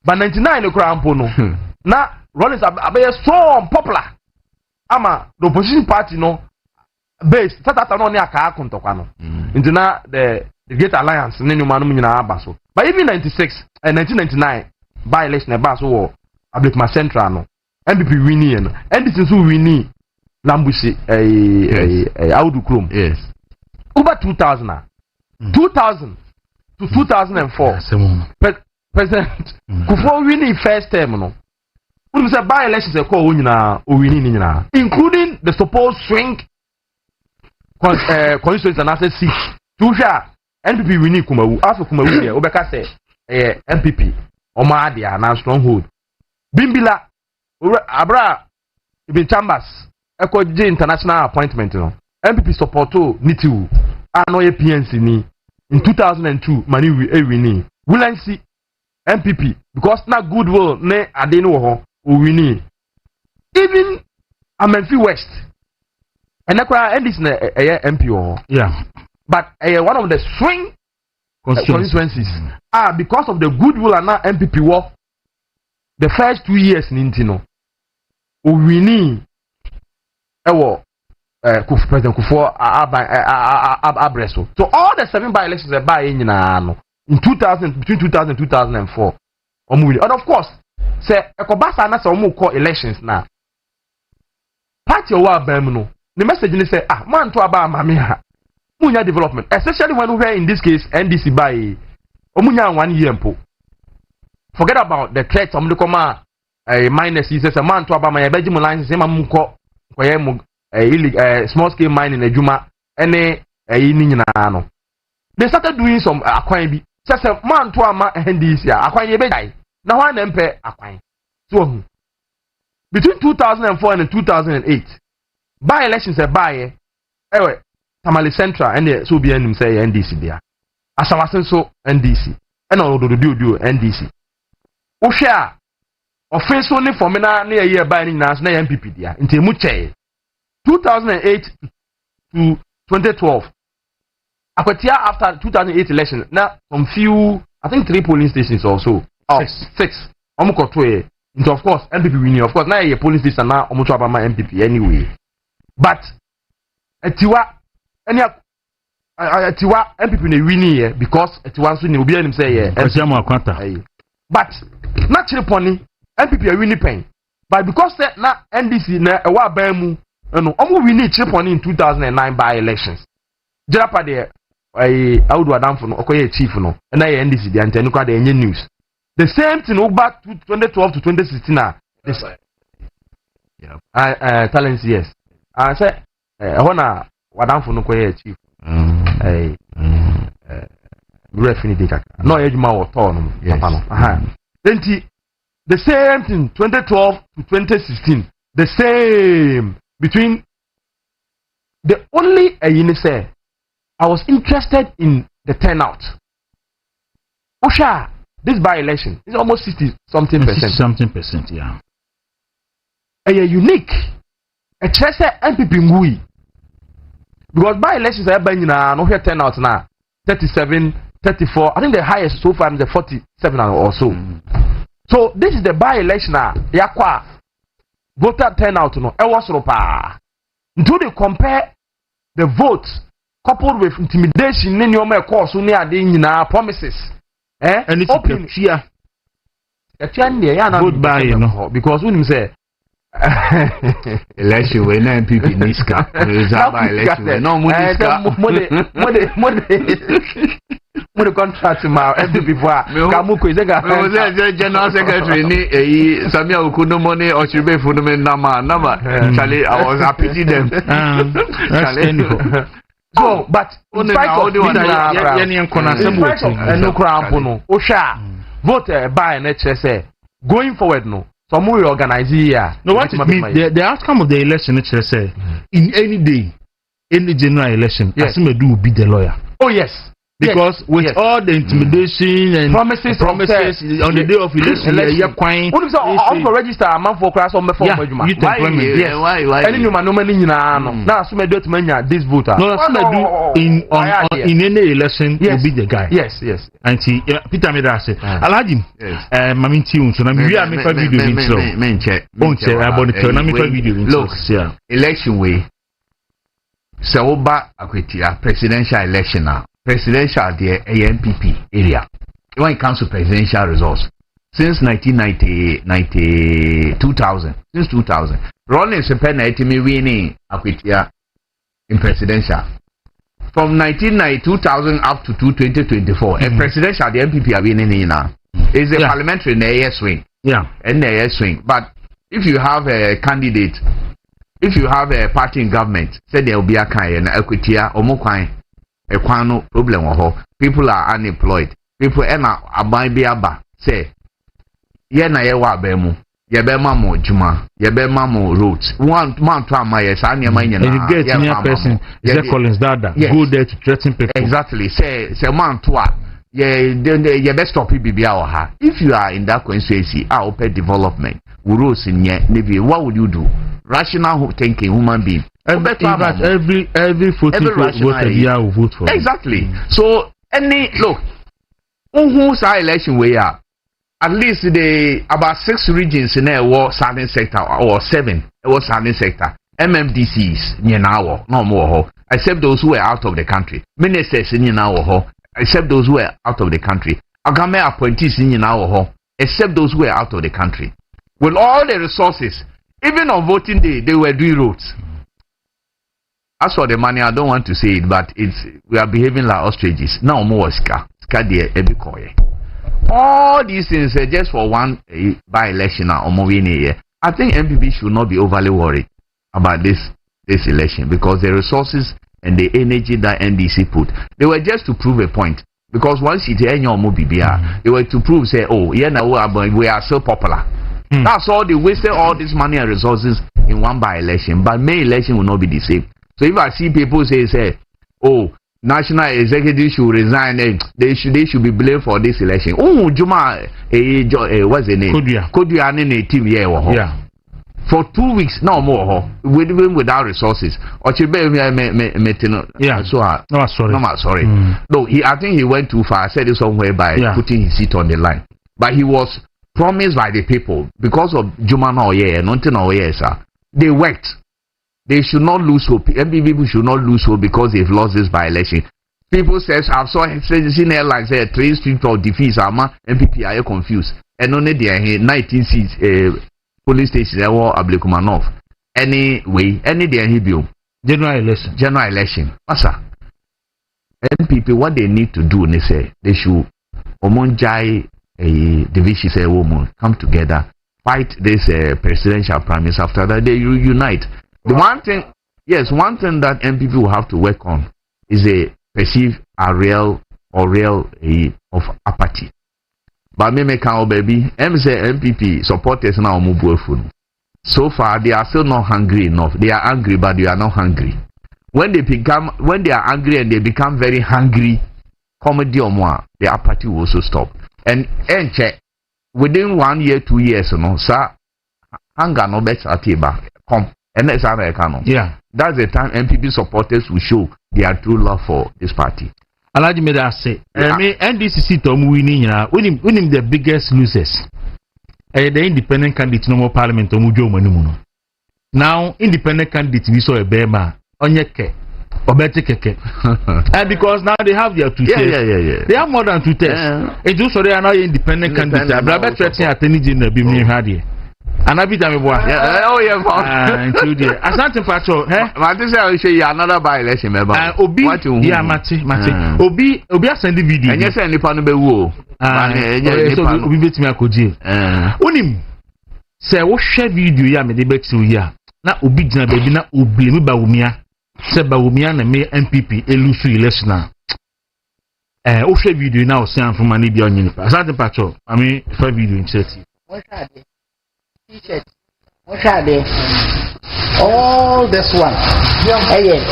But 99 the crown no. Now Rollins are so popular. Ama the opposition party no base. That no near car kontokano. Into now the Great Alliance, but even 96 and 1999 by election a basso war, Ablekma Central, no MPP winning, and this is who we need Lambusi Audu Krum. Yes. Over 2000 to 2004. President Kufo winning first term, no. When say by elections a call winning, including the supposed swing constituency and asset seat. Tusha NPP winning Kumawu. After Kumawu here, Obeka say MPP Omadia now stronghold. Bimbila Abra Ibn Chambers Eko J international appointment no. MPP support to Nitu Anoye PNC ni in 2002 mani winning. Willensi MPP because na goodwill ne adeno ho winning. Even Amenfi West and NDC na MP ho. Yeah. But one of the swing constituencies because of the goodwill and now MPP war the first 2 years in Intino winning President Kufo Abreso. So all the 7 by-elections are by in 2000 between 2000 and 2004 and of course say Ekobasa na some call elections now party wa no the message ni say man to aba mamia munya development, especially when we are in this case NDC by omunya 1 year mpo. Forget about the threats of the comma minus he says a man to about my bedroom lines same amko small scale mining ejuma any no. They started doing some akwan bi. Says a man to ama NDC akwan ye be die. Na wan mpe akwan. So between 2004 and 2008 by elections a by Tamale Central and so be him say NDC there. Asawasen so NDC. And all do NDC. O share offense only for me na year by ni na MPP there. Into muche 2008 to 2012. Akwatia after 2008 election na some few I think 3 polling stations also. Six. Omuko to into of course MPP winning. Of course na ye polling station na omuto abama MPP anyway. But etiwa Tiwa MPP ne winning here because Tiwa so ne obi anim say yeah but naturally pony MPP are winning pen but because na NDC na ewa aban mu no omo winning chiponi in 2009 by elections Jerapa de Audu Adamfo no okoye chief no na ye NDC de antenu kwa de enye news the same thing over 2012 to 2016 talents yes I say hona Wadamfo no koye chief refinity kaka no ejuma wo to no papa no aha enti The same thing, 2012 to 2016. The same between the only say I was interested in the turnout. Osha, this by-election is almost 60-something percent. 60-something%, yeah. A unique. A chess MPP ngui. Because by-elections are buying no here turnout now. 37, 34. I think the highest so far is the 47 or so. So this is the by-election yakwa voter turnout no. It was ropa. Until they compare the votes coupled with intimidation, then you may cause so near the promises. And it's open here. Vote by you know because when you say election when MPP niska, election no money contract ma MPP for kamuko is a general secretary ni Samia Okuno money or chibe for them nama Charlie I was happy them. So, but in spite of vote by an HSA going forward, no. Some we organize here. No, what it means, the outcome of the election, HSA, in any day, any general election, Asime do be the lawyer. Oh, yes. Because with all the intimidation and promises on the day of election, you're crying. What is also register a month for class on the phone? Why? Any man, no money now. Now, Asime do to many this voter. No, Asime do in any election, will be the guy. Yes. And he Peter Medase. Alhaji, Maminti, so I'm here. I'm making video intro. About the video intro. Look, election way. Sawoba Akwetia presidential election now. Presidential the ANPP area. When it comes to presidential results, since 2000, since 2000, Rollins and Penn winning Akwetia in presidential. From 2000 up to 2024, a presidential the MPP are winning now. Is a parliamentary in the swing. Yeah, and the swing. But if you have a candidate, if you have a party in government, say there will be a kind and Akwetia or more a kwano problem people are unemployed. People abai biaba say ye na ye wa bemu ye be mamo juma ye be mamo roads one man to am yes anya man and you get near person is a Collins Dada go there to threaten people. Exactly. Say man to ye best stop bibia or ha. If you are in that constituency open development roads in ye maybe what would you do? Rational thinking human being. Every voter will vote for. Exactly. So any look, who's our election way are at least about 6 regions in there were southern sector or 7 was southern sector. MMDCs now no more except those who were out of the country. Ministers in now except those who were out of the country. Agame appointees in now except those who were out of the country. With all the resources, even on voting day, they were doing roads. As for the money, I don't want to say it, but we are behaving like ostriches. Now more ska there every coin. All these things are just for one by-election or more in a year. I think MPP should not be overly worried about this election because the resources and the energy that NDC put, they were just to prove a point. Because once it any more BBR, they were to prove say, oh, yeah, now we are so popular. That's all they wasted all this money and resources in one by-election. But May election will not be the same. So if I see people say, oh, national executive should resign, they should be blamed for this election. Oh, Juma, what's the name? Kodia team yeah. For 2 weeks, no more, even without resources. Or so sorry. No, I think he went too far. I said it somewhere by putting his seat on the line. But he was promised by the people because of Juma no yeah, nothing no yeah, sir. They worked. They should not lose hope. MPP people should not lose hope because they've lost this by-election. People say, I've seen airlines say 3 streets of defeats. MPP are confused. And only there 19 seats police stations that were Ablekumanov. Anyway, any there he bill. General election. Masa. MPP what they need to do, they say they should omonjai a division say woman come together, fight this presidential promise. After that they unite. The one thing that MPP will have to work on is a perceived real of apathy. But me can baby. Say MPP supporters now move food. So far they are still not hungry enough. They are angry, but they are not hungry. When they are angry and they become very hungry, comedy or more, the apathy will also stop. And check within 1 year, 2 years, sir, hunger no better at come. And that's how I can. Yeah. That's the time MPP supporters will show their true love for this party. Alaji made us say, NDCC Tom winning, winning the biggest losers. The independent candidate no more parliament Omujo Manuno. Now, independent candidate we saw a bema on your cake or better cake. And because now they have their 2 tests. Yeah. They have more than 2 tests. It's also they are now independent candidate. I'm threatening attending in the Bimini Hardy. And I be done with what? Oh, yeah, include it. As nothing patrol, eh? This I will show you another by election member. Obi, yeah, Mati. Obi, send the video. And yes, any pan be woo. Obi bet me a koji. Unim, say, what share video ya me debate to ya. Na Obi jina baby na Obi me Baumia. Say Baumia na me MPP elusu election na. What share video now? Say I'm from Manibi on Unipa. As nothing patrol. I mean, 5 video in 30. T-shirt. What are they? All this one. Hey,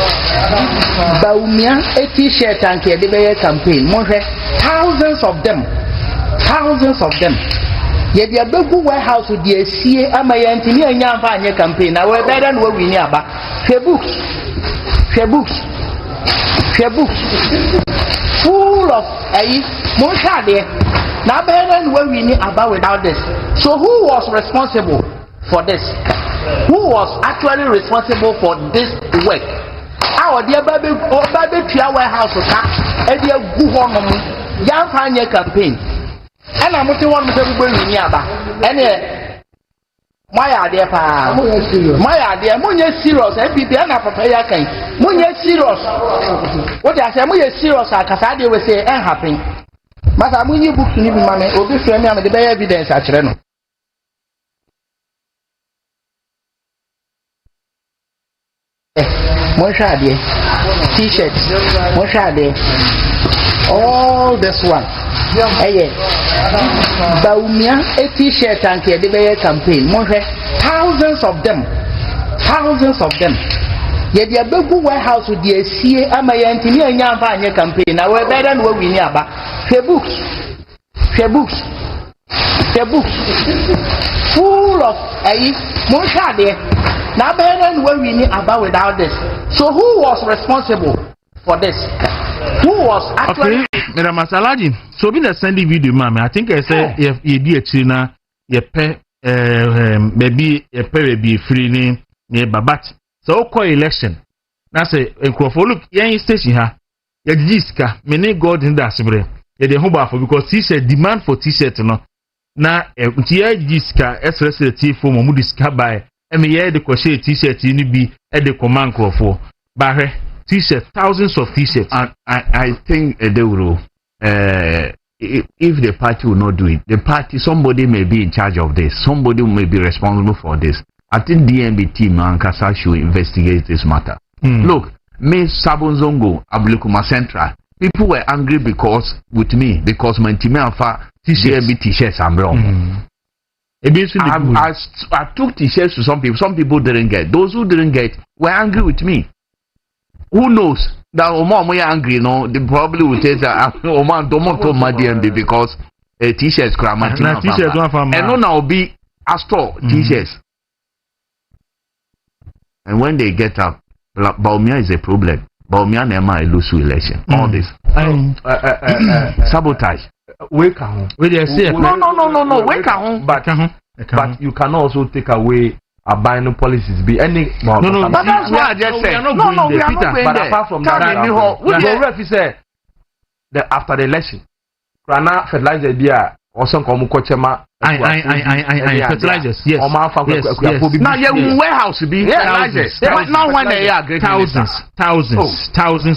Baumia, a T-shirt and a campaign. Thousands of them. Yet the Abu warehouse with the CA Amayanti and Yampa campaign. Now we're better than what we know about. Share books. Full of Moshade. Now better than what we knew about without this. So who was responsible for this? Who was actually responsible for this work? Our dear baby to our warehouse and dear good woman, young pioneer campaign. And I'm not one with everybody near about. And my idea, Munya serious, MPP and a papaya can. Munya serious. What I say, Munya serious, I can will say, and happy. But I'm when you book to me, mammy, or be friendly and the bare evidence at Reno. Moshade, T-shirts, Moshade, all this one. Hey, Baumia, a T-shirt and the bare campaign. Thousands of them. Yet the Abu warehouse with the CA Amayanti and Yampa campaign. Now we're better than what we know about. Share books. Full of Moshade. Now better than what we knew about without this. So who was responsible for this? Who was actually Madam Masalaji, so been a Sunday video, ma'am. I think I said if you be a China, you pay maybe a pay be free name near Babat. So call election. Now say look, yeah, station here. Yeah, Jiska, many God in that sebre. Yeah, the home because T-shirt demand for T-shirt no. Now, yeah, Jiska, SRS for Momudiska by. I mean, yeah, the crochet T-shirt you need be at the command call for. But T-shirt, thousands of T-shirts. And I think they will. If the party will not do it, the party, somebody may be in charge of this. Somebody may be responsible for this. I think DNB team and Kasa should investigate this matter. Look, me Sabonzongo, Ablikuma Central, people were angry because my team alpha DNB t-shirts and brown. I took t-shirts to some people. Some people didn't get. Those who didn't get were angry with me. Who knows that Oman were angry? No, they probably would say that Oman don't told my DNB because t-shirts and no now be Astor t-shirts. And when they get up, Baumia is a problem. Baumia never lose election. All this sabotage. Wake home. No. Wake home. But you can also take away abiding policies. Be any. No. But that's what I just said. No, we are not going there. But apart from that, after the election, Rana fertilizer beer also come Kochema. Fertilizers, yes. Now your warehouse be fertilizers. Now when they are great thousands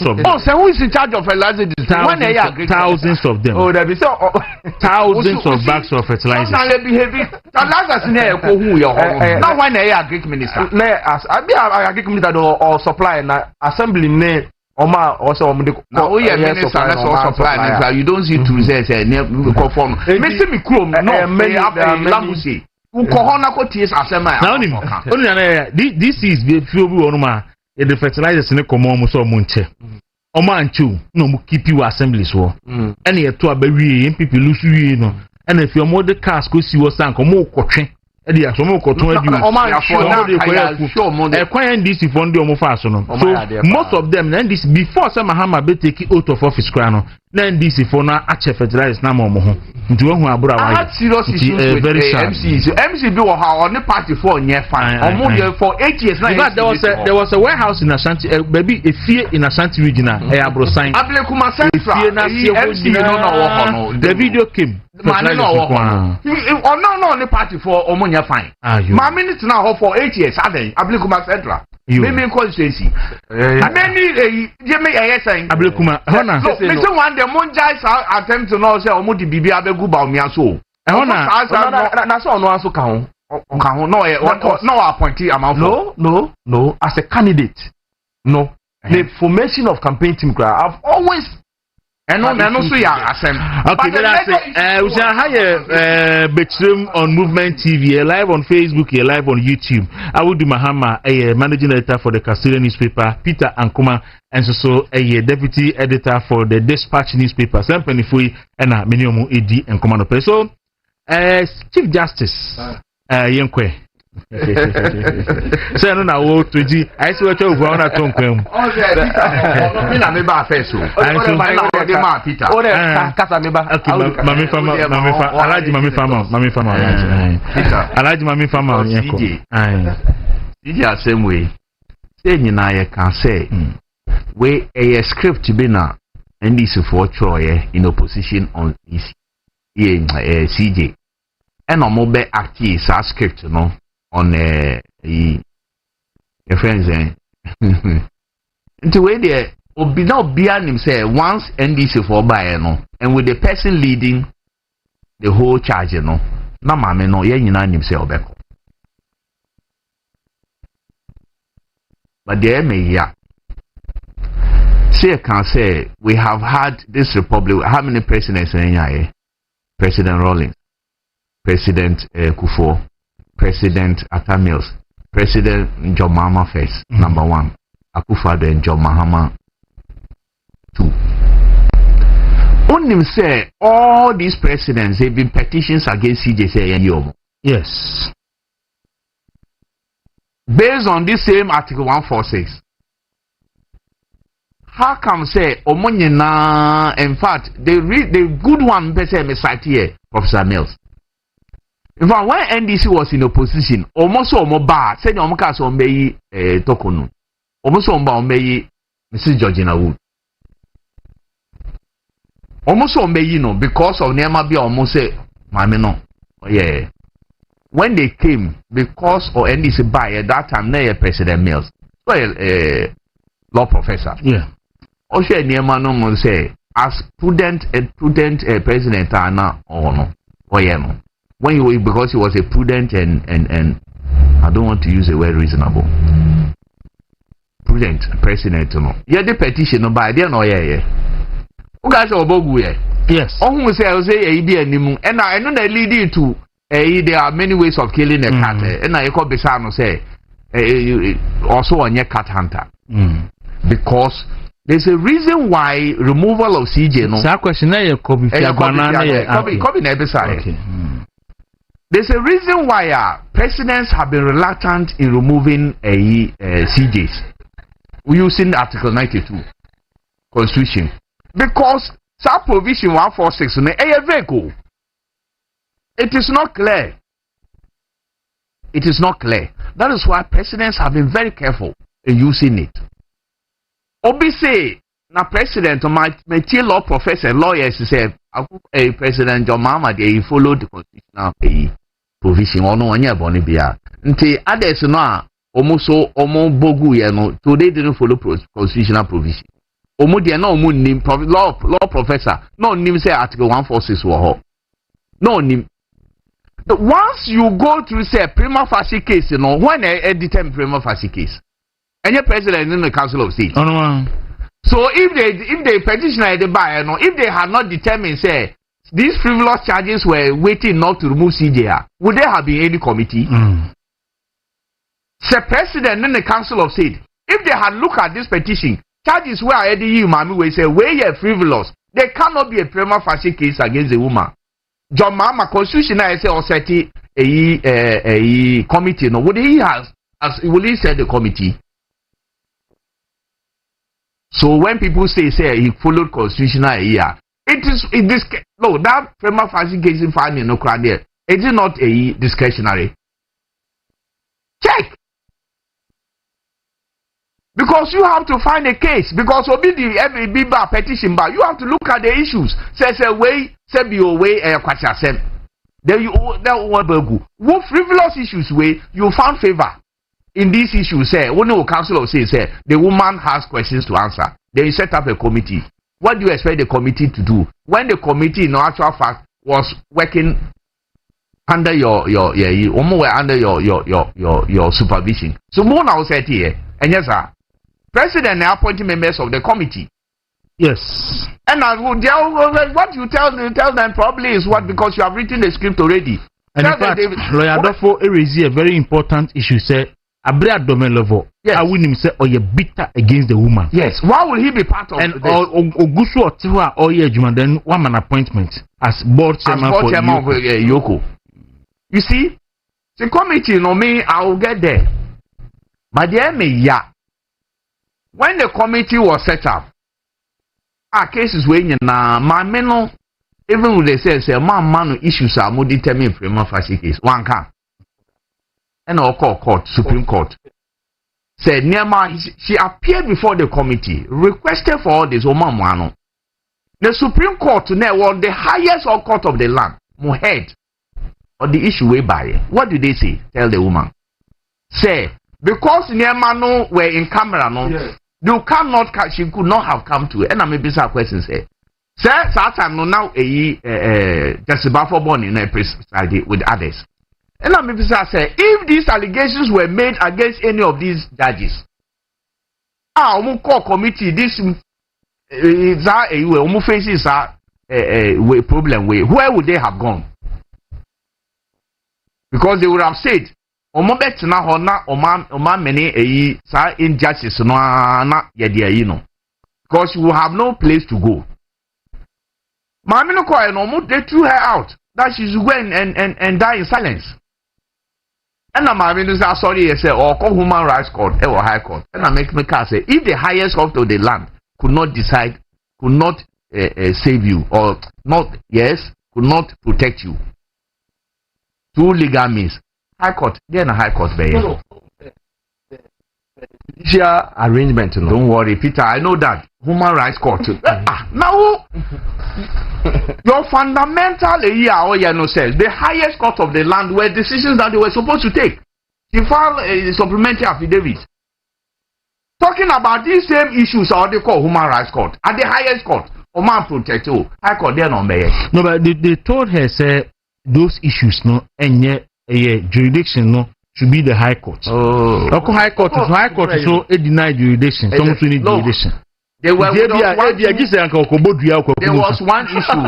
of them. Oh, so who is in charge of fertilizers? When they are great thousands of them. Oh, there be so thousands of bags of fertilizers. Now they be heavy. Fertilizers in here who you are. Now when they are great minister. I be a great minister or supply na assembly name. Oma also now we are minister and also supply you don't see to say conform me see me chrome no me lamusi ukohona ko ties asema now this is the fuel we onuma the fertilizers ne komo mu so mu nche omo anchu no mu keep you assemblies wo ene ye to abawie MPP lusu wie no ene fi omo de cars ko si wo san ko mo kotwe edi aso mo koton adu ekwan NDC for ndi omo fa so no so most of them NDC before say Mahama be take out of office kra no na NDC for na ache fertilize na mo ho nti wo hu abura wa serious issues with MC be ha on party for nye fine omo dey for 8 years now there was a warehouse in Ashanti baby a fear in Ashanti regional abro sign Ablekuma Central MC no na wo ho no the video came no party for omonya fine my minute now for 8 years aden Ablekuma Central me constituency many me saying Ablekuma hona me say one the monjai attempt to know say omo di bibi abegu ba omi aso hona na so no aso ka ho no appointee amount no as a candidate no the formation of campaign team I've always so ya asem okay we shall have Betrim on Movement TV live on Facebook live on YouTube. I will do Mahama managing editor for the Castilian newspaper, Peter Ankuma, and so a deputy editor for the Dispatch newspaper, Sampani Fui and Minimum AD and Commando. So Chief Justice Yenkwe say no na wo toji I see what you go on at Tonkwem me na me ba first o de ma Peter o de kasa me ba mami fama alaji mami fama alaji mami fama yeko DJ same way say nyina ye can say we a script be na NDC for Troy in opposition on CJ and omo be active sa script no on your friends into way there obi na obia nim say once NDC for buy no and with the person leading the whole charge no na mame no ye nyina nim say obeko but there may ya say can say we have had this republic how many presidents in here President Rawlings, President Kufo, President Atta Mills, President John Mahama first, number 1, Akufo-Addo and John Mahama 2. Only say all these presidents they've been petitions against CJ and Yomo. Yes. Based on this same Article 146. How come say Omonyena? In fact, the good one person me cite here, Professor Mills. In fact, when NDC was in opposition, almost ba said Omoka so meyi tokunu. Almost meyi Mrs. Georgina Wood. Almost meyi no because of Nema be almost say mama no. Yeah. When they came because of NDC by at that time na President Mills. So law professor. Yeah. Also, Nema no say as prudent president now or no or yeah no. When you because he was a prudent and I don't want to use the word reasonable. Prudent president no. Yeah, the petition no by there no yeah. Who guys obogu yeah? Yes. Oh who say be animu and I know that leading to there are many ways of killing a cat and I call Besano say also on your cat hunter. Because there's a reason why removal of CJ no. That question na Kobe there's a reason why presidents have been reluctant in removing CJs. We're using Article 92 Constitution because that provision 146 vehicle. It is not clear. It is not clear. That is why presidents have been very careful in using it. Obi say na president my law professor lawyers say President John Mahama he followed the constitutional provision or no anya boni bia nti others no omo bogu ye no so they didn't follow constitutional provision omo de na omo nim law professor no nim say article 146 wo ho no nim. Once you go through say prima facie case when determine prima facie case any president in the Council of State. So if the petitioner the buyer, if they had not determined, say these frivolous charges were waiting not to remove CJR, would there have been any committee? The president and the council of state, if they had looked at this petition, charges were already you, Mami, we say where you frivolous, there cannot be a prima facie case against the woman. John Mama constitution I say or set a committee. No, would he will he set the committee? So when people say he followed constitutional year, it is that prima facie case in finding no crowd there. It is not a discretionary. Check. Because you have to find a case. Because obi the every petition bar, you have to look at the issues. Say way, say be away kwachasem. Then you that one go. What frivolous issues way you found favor in these issues? Say when the council of say the woman has questions to answer. Then you set up a committee. What do you expect the committee to do? When the committee in actual fact was working under your supervision. So more now said here, and yes sir. President now appointing members of the committee. Yes. And what you tell them probably is what, because you have written the script already. And in fact, Lawyer Adolfo raised a very important issue. Say, Abrea domain level. Yes. I win him say, or you bitter against the woman. Yes. Why will he be part of and this? Ogusu or Tiwa or Yejuma then one man appointment as board chairman for Yoko. You see, the committee, me, I will get there. But there may when the committee was set up, our cases were in my men, even when they say man issues are more determined prima facie case. One can. And our court, Supreme Court, said Nema, she appeared before the committee, requested for all this woman. The Supreme Court now was the highest court of the land, head of the issue way by. What did they say? Tell the woman. Say, because Nema were in camera, yes. You cannot, she could not have come to it. And I may be some questions here. Sir, that time now just about for born in a presided with others. And I may be say, if these allegations were made against any of these judges, call committee, this is a faces a problem way. Where would they have gone? Because they would have said, Omobet na hona oma many sa injustice no na yede no, because you have no place to go. Mami no call no, they threw her out that she's going and die in silence. And na mami no say sorry say or call human rights court or high court. And I make me say if the highest court of the land could not decide, could not save you or not, could not protect you through legal means. High court, then a high court bay. No. Judicial arrangement. No. Don't worry, Peter. I know that human rights court. Now, your fundamental says the highest court of the land were decisions that they were supposed to take. She filed a supplementary affidavit talking about these same issues. Or they call human rights court at the highest court. Oman protect high court. Then on no, but they told her say those issues no and yet. Jurisdiction no should be the high court. High court so it denied jurisdiction. Some also need jurisdiction. There was one issue.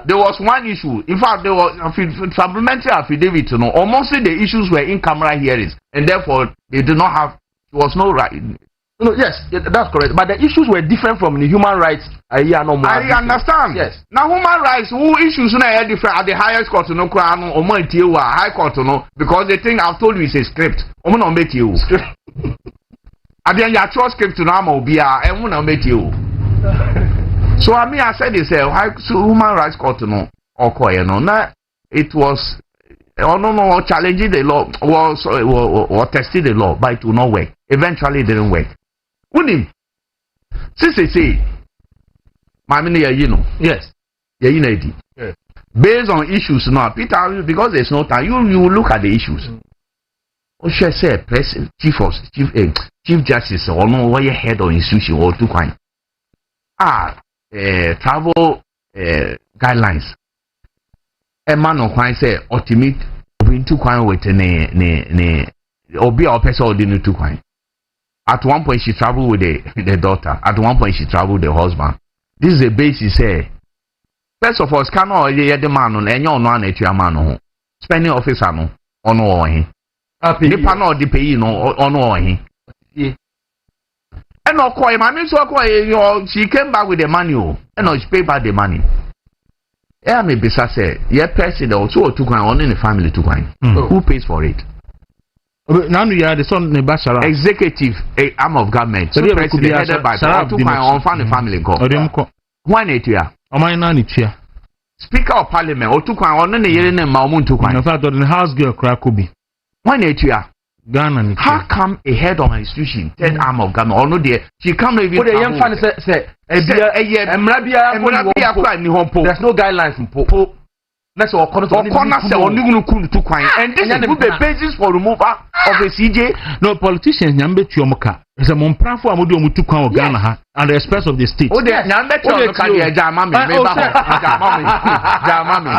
There was one issue. In fact, there was supplementary affidavit. Almost the issues were in camera hearings, and therefore they did not have. There was no right. No, yes, that's correct. But the issues were different from the human rights. I understand. Yes. Now, human rights, who issues are different at the highest court, no crown, or high court, no, because the thing I've told you is a script. I meet you. And then your trust script to now be and when I meet you. So I mean, I said this, human rights court, no, or no, it was, no, challenging the law, or testing the law, but it will not work. Eventually, it didn't work. Unim. Say, yes. Yes. Based on issues now, Peter, because there's no time, you look at the issues. Or should I say, chief justice, or no, what your head or institution or two kind. Travel guidelines. A man of kind say, ultimate, between two kind with ne, or be our person or the two kind. At one point, she traveled with the daughter. At one point, she traveled with the husband. This is the basis. First of all, scan all the man on any on it your man spending officer no on all him. The panel the pay no on all him. And no coin, my miss she came back with the money, and she paid back the money. Yeah, maybe say, yeah, president also took on in the family to coin. Who pays for it? Now you are the son of executive arm of government. So president headed by to my own family call. One it here. Speaker of Parliament or took on the year name Maumun to coin. In fact, the house girl Krakobi. One it here. Ghana. How come a head of an institution, third arm of government, or no dear? She come even the young fan say, there's no guidelines in Popo. That's all corners of to coin. And this is the basis for removal of the CJ. No politicians, Nyambe Chiomoka. It's a Monprafo Amudu Mutuka Ghana and the expense of the state. Oh, there, Nyambe Chiomoka, Jamami, Jamami.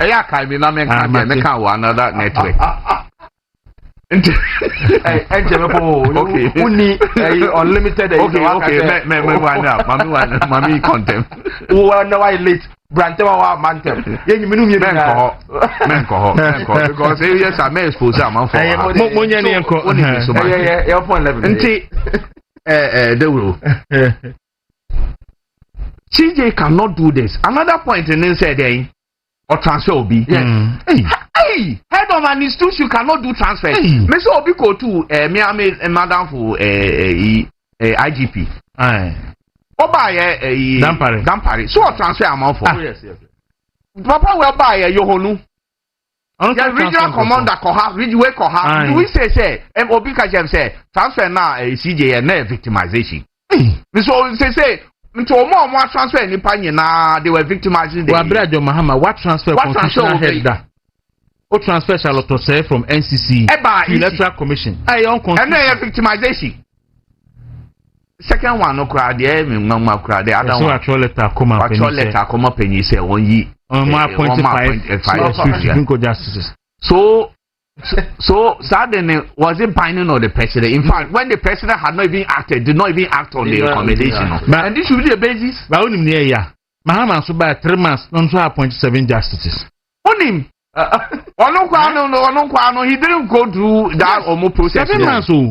I can't be another network. Okay, unlimited. Okay, Mami contempt. Who are now late? Brantewa Mantem. Because areas are made for some for CJ cannot do this. Another point in said or transfer will be. Hey, head of an institution cannot do transfer. Mr. Obiko to madam for IGP. Oba Dampare. So transfer amount for. Yes. Papa will buy a Yohonu. The regional commander Koha, Ridgeway Koha. We say, Obika Jem say, transfer now CJ and victimization. So say, more transfer in Panya, they were victimizing the Mahama. What transfer? What transfer? What transfer shall say from NCC to Electoral Commission? And they have victimization. Second one, no crowd, the other one. Actual letter come up and you say, only 1.5 justices. So suddenly, was it binding on the president? In fact, when the president had not even acted, did not even act on the recommendation. And this should be the basis. But only near Mahama so by 3 months, non to appoint 7 justices. On him. He didn't go through that process. 7 months. 3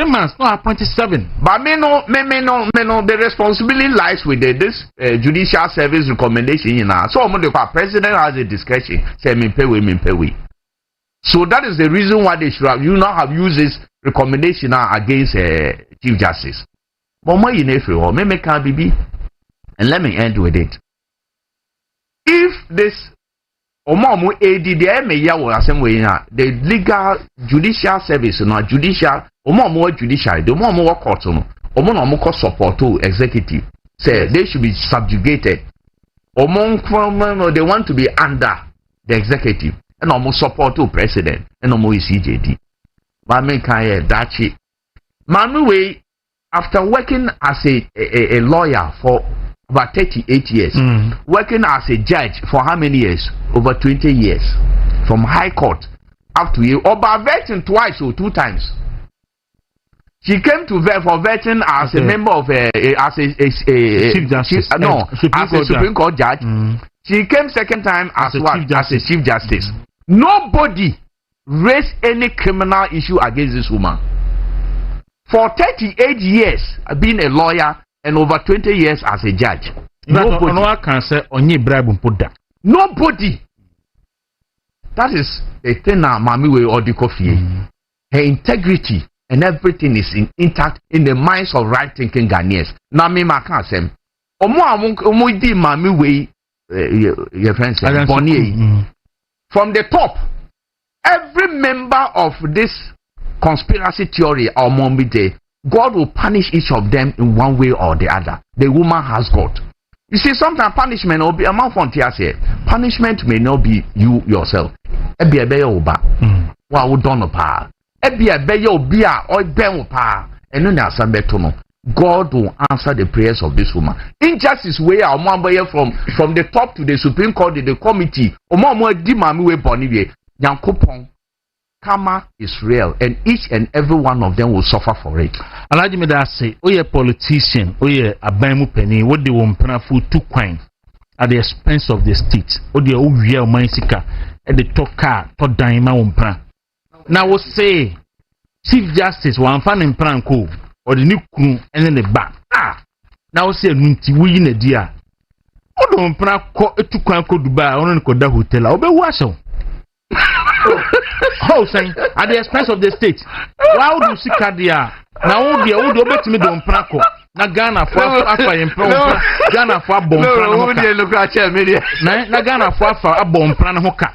months, no appointed 7. But the responsibility lies with this judicial service recommendation. So the president has a discretion. Say me pay. So that is the reason why they should have used this recommendation against Chief Justice. But more in April, and let me end with it. If this Omamu AD the legal judicial service judicial judiciary the Omamu court Omamu support to executive say they should be subjugated. They want to be under the executive and almost support to president and almost CJD. Mami Kanye Dachi. Mami after working as a lawyer for about 38 years, working as a judge for how many years? Over 20 years, from High Court up to you, or by vetting twice or 2 times. She came to vet for vetting as a member of as a Chief Justice. Supreme Court judge. She came second time as a Chief Justice. Nobody raised any criminal issue against this woman. For 38 years, being a lawyer. And over 20 years as a judge. Nobody can say only bribe and put that. Nobody. That is the thing now, Mami or the coffee. Her integrity and everything is intact in the minds of right thinking Ghanaians. Now, me can't say. Omo di Mami way, your friends, from the top, every member of this conspiracy theory or Mombide. God will punish each of them in one way or the other. The woman has God. You see, sometimes punishment will be a man from here. Punishment may not be you yourself. Ebi ebe yo ba. Wa wo don no pa. Ebi ebe yo bia o ben pa. Eno na asabeto no. God will answer the prayers of this woman. Injustice way our from the top to the Supreme Court, the committee. Omo di mami we boni we. Nyankopon karma is real, and each and every one of them will suffer for it. Alaji me da say, oye politician, oye abamu penny, what they want for 2 coin at the expense of the state. O de o wi o man sika e de to car to dan ma won pra. Now we say Chief Justice wan fa ne plan ko or the new kunu ene ne ba. Now we say nunti wuyi na dia. O do mpra ko etu kwan ko Dubai ono ko da hotel. O be wu aso. Oh, saying at the expense of the state. Why would you see Kadia? Now, would you bet me don't practice? Na Ghana for Ghana for bomb. No, look at your media. Na Ghana for a bomb plan hoka.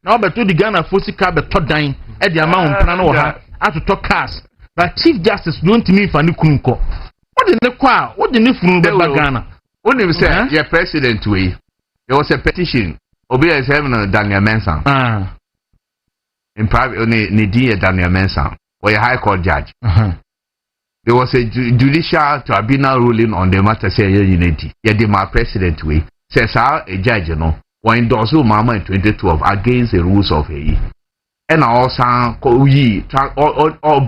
Now, but to the Ghana for Sika, but top dying at the amount plan or how to talk cars. But Chief Justice don't mean for Nukunko. What in the choir? What the new from Ghana? What do you say? Your president way. There was a petition. Obia is having a Daniel Mensah. In private, Nidia Daniel Mensah, or a high court judge. There was a judicial tribunal ruling on the matter saying unity. Yet my president way says a judge, or endorse Mama in 2012 against the rules of AE. And also, or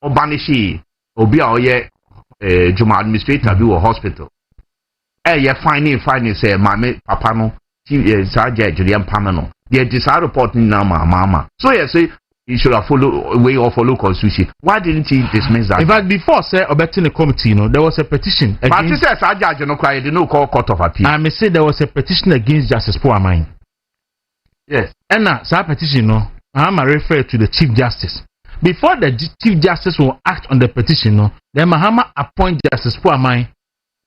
banishi, or be our Juma administrator do a hospital. You finding say, Mamma, Papano. Judge Julian Pamano. They decide reporting now, Mama. So yes, you should have follow constitution. Why didn't he dismiss that? In fact, before sir, obeying the committee, there was a petition. But he says I judge no cry, they no call court of appeal. I may say there was a petition against Justice 4MILLION. Yes. And now, that petition, I'm refer to the Chief Justice. Before the Chief Justice will act on the petition, then Mahama appoint Justice 4MILLION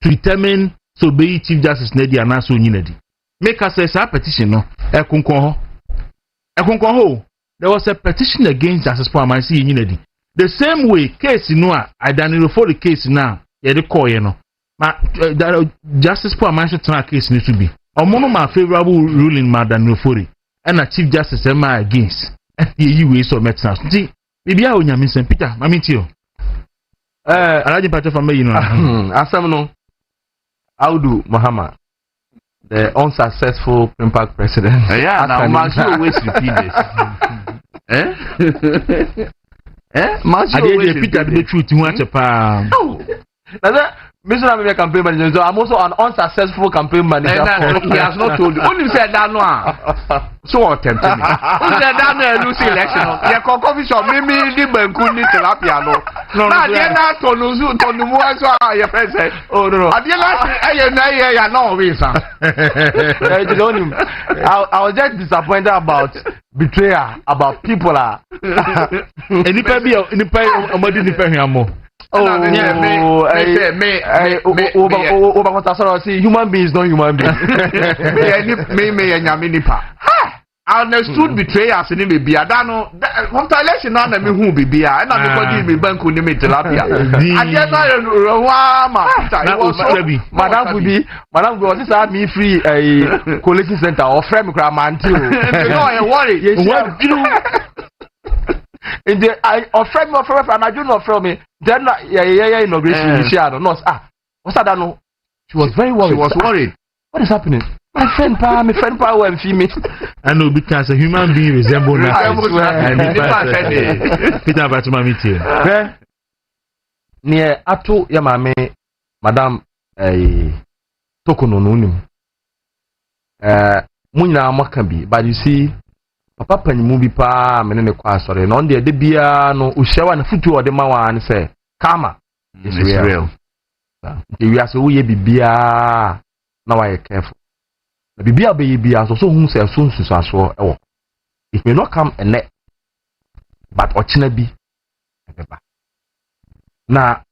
to determine so be Chief Justice Nedi and also Unity. Make us say a petition, there was a petition against Justice 4MILLION in Unity. The same way, case I done for the case now, the call, Justice 4MILLION case needs to be. Or one of my favorable ruling, Madam Nufori, and a Chief Justice am I against. You ways of medicine. See, maybe I will name St. Peter, Mammy Tio. I like better for me, Asamno, Audu Muhammad. The unsuccessful impact president. Yeah, now Mark, you always repeat this. Mark, you always repeat the truth. You want to palm. Mr. I'm a campaign manager. I'm also an unsuccessful campaign manager. He has not told you. Only said that one. So attempting me. Who said that no Lucy election? Yeah, coffee shop. Maybe the Benkuni Tilapia. No, they're not to lose to the more so your president. Oh no. I did not say I know visa. I was just disappointed about betrayal, about people are. And if I be in the human beings, not human beings. I understood betrayers in the Bia. One election on me who be Bia, and I'm be bank with me tilapia. I guess Madame would be, Madame was this me free a collection center or frame cram until I worry. In the friend and I do not from me. Then inauguration what's that? No, she was very worried. She was worried. What is happening? My friend Pa will feed me. I know because a human being resembles Peter Batumamiti. Near Ato Yamame, Madame Tokono Nunim. Muna Makabi, but you see. Papa penny movie pa menene kwa sorry no de bia no ushawa na futu ode ma wan say karma is real. We are so we bibia na why careful. Na bibia be bia so hu say so nsusaso ewo. It may not come a net but ochina bi ebeba. Na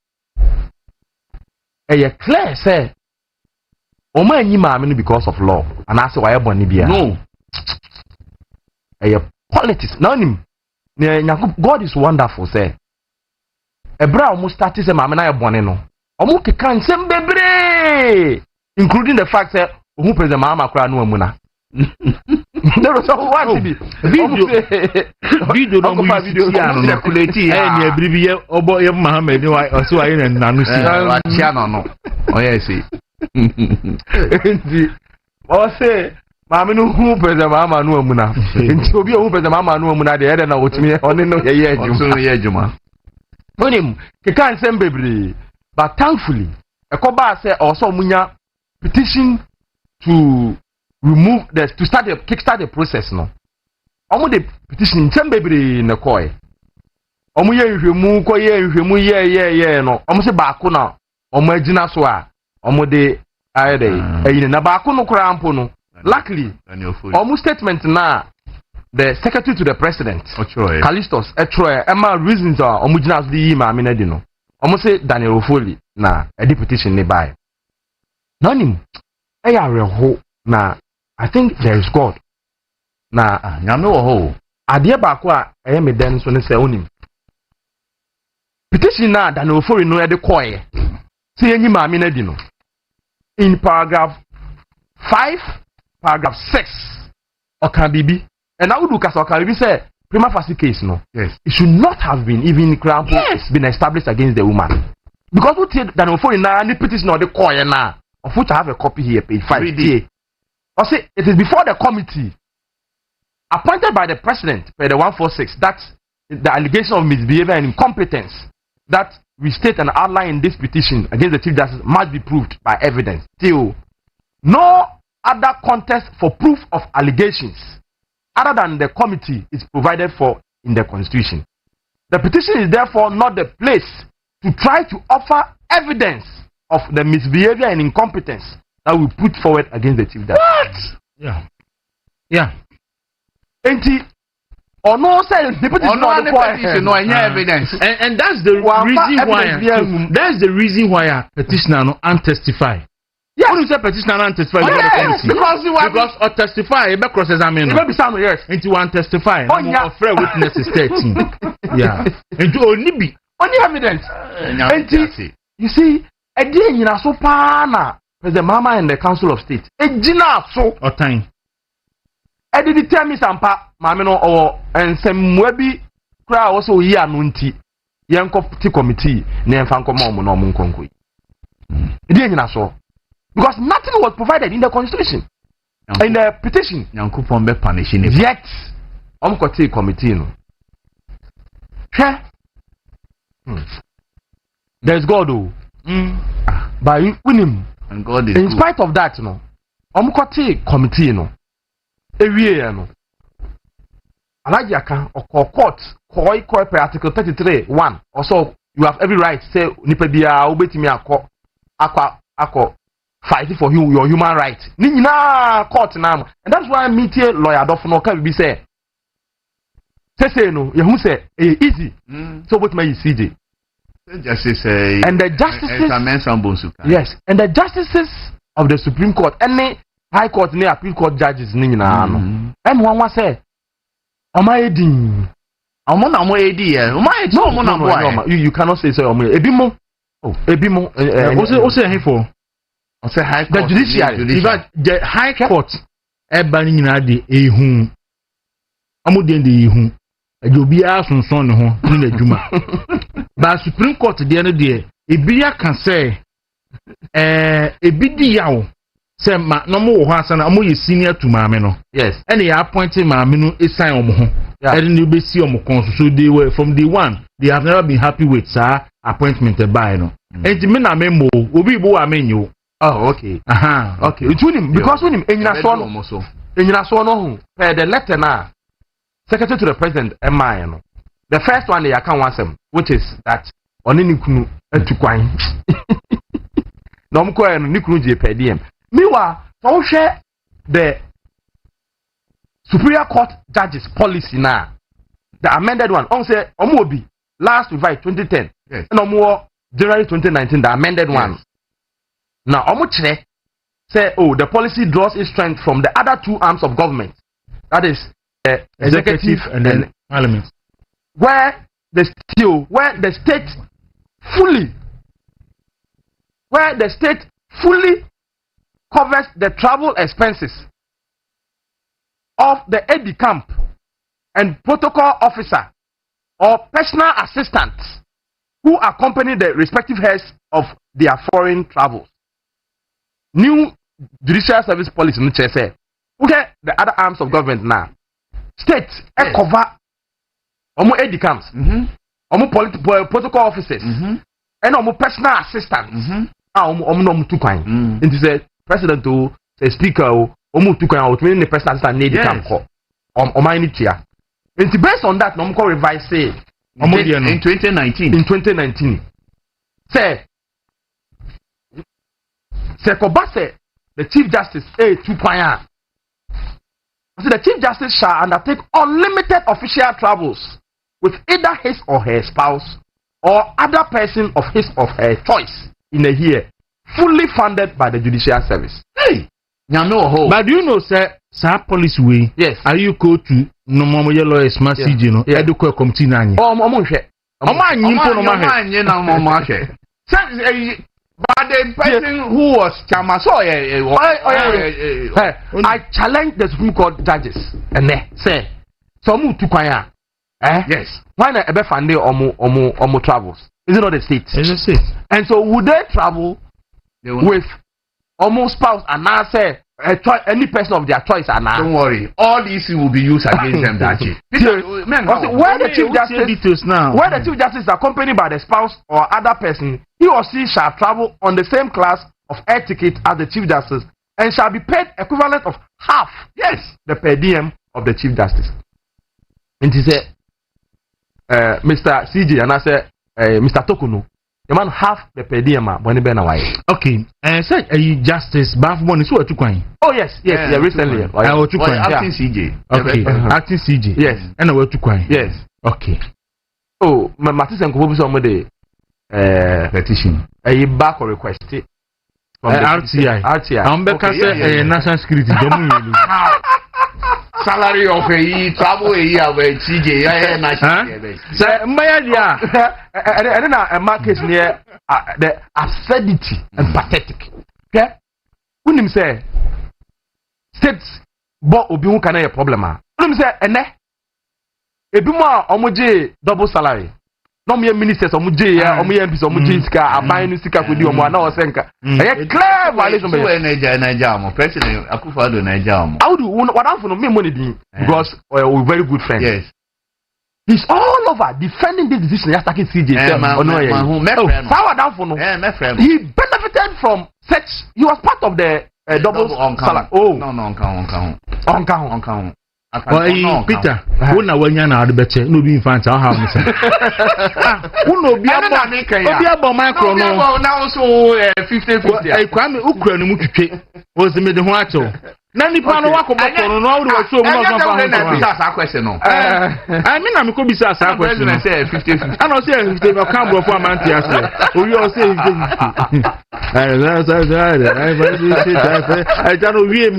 clear say o ma nyi ma me because of law and I say why boni bia. No. Politics. Now, God is wonderful, say. A brown almost started a mamma boneno. Almost can send baby, including the fact that who is the mamma crying no muna. There was one video Mohammed, so I didn't know. Oh, yes, see. Say. Mammy no who president Mama no muna. Into be who president Mama no muna the other now with me on no ye juma. When him can't send baby. But thankfully, a coba said also munya petition to remove to kickstart the process no. Omo the petition send baby in the coy. Omo ye hwemu ko ye hwemu ye no. Omo se ba ko na omo agina so a omo de ayede na ba ko no kra ampo no. Luckily, almost statement now, the secretary to the president, Callistus, Emma reasons are homogeneous the Maminadino. Almost say Daniel Ofoli na a deputation nearby. None him. Na I think there is God. Na no ho. Adia bakwa I am a dance when I say on him. Petition na Daniel Ofoli no the coy. See any Maminadino. In paragraph 5. Paragraph 6 Okabibi and I would look as Okabibi said prima facie case no yes it should not have been even been established against the woman because we take that for in any petition or the coin now of which I have a copy here page 5 I say it is before the committee appointed by the president per the 146 that the allegation of misbehavior and incompetence that we state and outline in this petition against the chief justice must be proved by evidence till no other contest for proof of allegations other than the committee is provided for in the constitution. The petition is therefore not the place to try to offer evidence of the misbehavior and incompetence that we put forward against the chief justice. What? Yeah. Or no say the petition no evidence. And that's the reason why that's the reason why a petitioner no untestify. Yes. When you say petitioner and testify, because or testify, you cross examine. Yes. Into one testify. Afraid witness is 13. Yeah. Into only evidence. You see, a day in a so pana with the mama and the council of state. A dinner so or time. I did tell me some pa mamino or and some webby cry also here nunti. Young committee, name Fanco Mom no Munkonqui. A day in a so. Because nothing was provided in the constitution, in the petition. Yet, committee. No. There's God, by him, and God is in spite of that, no. Committee, no. No. Alajiaka or court, koi per article 33, 1. Also, you have every right to say, Nipebia, obey me, aqua. Fighting for your human rights. Nina court now. And that's why me here lawyer Dofono can be say no, you say easy. So what may you CJ? Justice and the justices yes, and the justices of the Supreme Court, any high court, near appeal court judges nina no. And one was say Omaedi. No, you cannot say so Ebimo. Oh, Ebimo what's say for? The judiciary. In fact, the high court, everybody in the ehun. Amudin the ehun. You be asked on son in the Juma. But Supreme Court, the other day, Ebia can say, Ebidi yaw. Say, no more Hassan, Amu is senior to Mameno. Yes. And they appointed Mameno is sign on home. And you be see on so they were from the one, they have never been happy with sir appointment by no. And the men are memo, Obi Bo Amenyo. Oh, okay. Okay. Between him, because when him, in Nasono, the letter now, secretary to the president, Emma. The first one they account once him, which is that on any kunu to quine. No more and Nikunu JPDM. Meanwhile, so share the Superior Court judges policy now. The amended one, on say Omobi, last revised 2010, yes. No more January 2019, the amended one. Now, Omuchre say, oh, the policy draws its strength from the other two arms of government, that is, the executive and then parliament, where the state fully covers the travel expenses of the aide-de-camp and protocol officer or personal assistants who accompany the respective heads of their foreign travels. New judicial service policy, which I say, Okay, the other arms of government now. State, cover almost aid camps, almost protocol officers, and almost personal assistants. Almost two kind. And the president to say speaker, almost two kind, when the personal assistant need the camp call. And based on that, no revise say in 2019. In 2019, say Kobase, the Chief Justice, two-point. So the Chief Justice shall undertake unlimited official travels with either his or her spouse or other person of his or her choice in a year, fully funded by the Judicial Service. Hey, but do you know, sir, police way? Yes. Are you go to no more lawyers, Massage, you know, educate committee nani? But the person who was Chamaso, I challenge the Supreme Court judges and they say, some to kwaya. Yes. Why not ever find the omo travels? Is it not the state? It's a state. And so would they travel with almost spouse and now say any person of their choice and now? Don't worry, all these will be used against them. That where the Chief Justice now, where the Chief Justice is accompanied by the spouse or other person, he or she shall travel on the same class of air ticket as the Chief Justice and shall be paid equivalent of half, yes, the per diem of the Chief Justice. And he said, Mr. CJ, and I said, Mr. Tokuno, the man half the per diem when he been away. Okay, and said Justice Bafmon is what to coin. Oh, yes, recently. Acting CJ. Okay, acting CJ. Yes, and a word to coin. Yes, okay. Oh, my Matis and Kobu somebody. Petition. A back or request from RTI. I'm back as national security. Salary of a travel a year where CJ national. Sir, and then a market near the absurdity and pathetic. Okay? When him say states but obi who can a problem. When him say a bima omoje double salary. No mere ministers omoje ya omoye MPs omoje sika aban no sika kodi omo na osenka e clear violation be Nigeria president Akufo-Addo Nigeria how do what am for no me money din because we're very good friends. Yes, he's all over defending this decision attacking CJ he benefited from such, he was part of the double salary. Oh no Peter, who na wanya na adbeche no be infant how have me. Who no be about micro no now so 50-50. I kwame ukra no mutwe was me de ho acho. Na nipa no wakoboto no no we so mo no fa ho question no. I mean am ko bisa asa question. I say 50-50. I no say 50 but can bro for amanti ase. Ori o say 50. I don't know me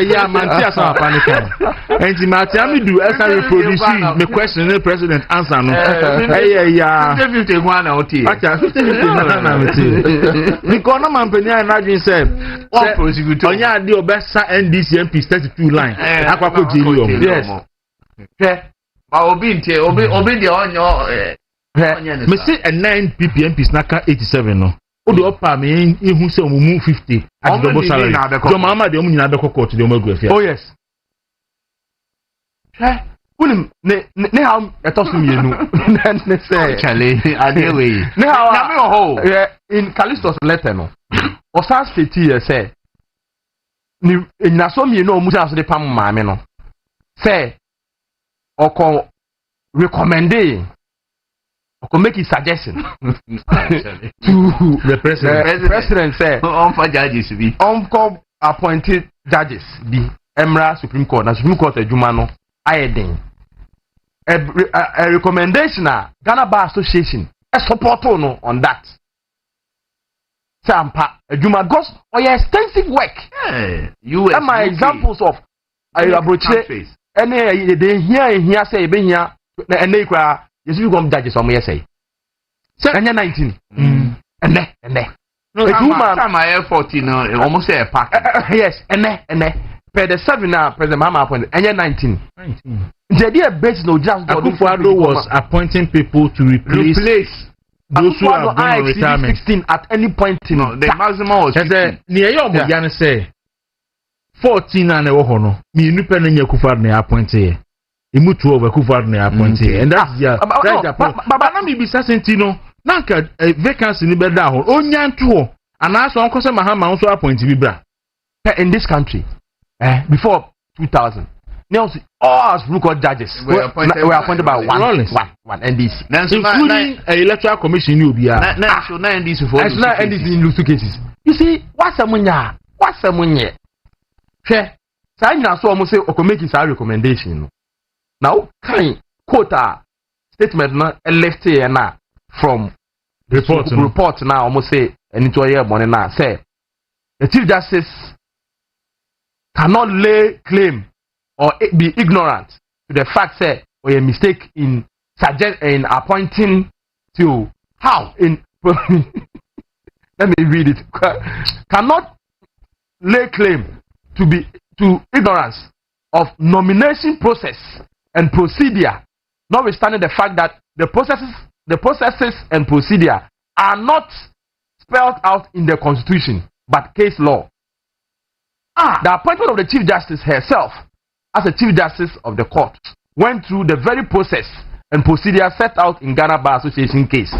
ya amanti asa panika. Enti mati ami do esa reproduce me question the president answer no. Yeah. 50-50 go na oti. Acha 50-50 na me. Because no man penya na dream say one prosecutor onya ade obesa NDC MP 32 line akwako jeli o. Yes. Ba obi ntie obi de onyo me say 9 PPMPs naka 87 no. O de opa me ehun say omumu 50 at double salary. Jo mama de omu nyina be court de omu aguafia. Oh yes. Unim ne how etosu mienu ne say chale adewe ne how in Callisto's letter no o san state here say ni na so mienu o musa so de pam maame no say oko recommending oko make a suggestion to the president say on for judges be on come appointed judges the Emra Supreme Court na Supreme Court adwuma no ayedin a recommendation Ghana Bar Association a support no on that. Sampa Juma goes or your extensive work. You and my examples of I approach any they here say be here and they cry you come judges on me say. 19 and there. No, time my effort almost say a pack. Yes, and there. Per the 7 now, President Mama appointed, and 19. The idea based no just Akufo-Addo was appointing people to replace those who have gone on retirement. 16 at any point. No, the maximum was 15. Near your Mogyan say 14 and ewo ho no me nupe no nya Akufo-Addo na appoint here emu 12 Akufo-Addo na appoint here and that's yeah baba na me be certainty no na ka vacancy ni be da ho onya nto and aso onko se Mahama nso appoint bi bra in this country before 2000 all as Supreme Court judges were appointed by one NDC including Electoral Commission ni obia na NDC for NDC in those cases you see what's a munye say na so almost say o make his recommendation now kind quota statement na left here na from report now almost say anyto here money na say the Chief Justice cannot lay claim or be ignorant to the fact say or a mistake in appointing to how in let me read it cannot lay claim to ignorance of nomination process and procedure, notwithstanding the fact that the processes and procedure are not spelled out in the Constitution but case law. The appointment of the Chief Justice herself as a Chief Justice of the court went through the very process and procedure set out in Ghana Bar Association case.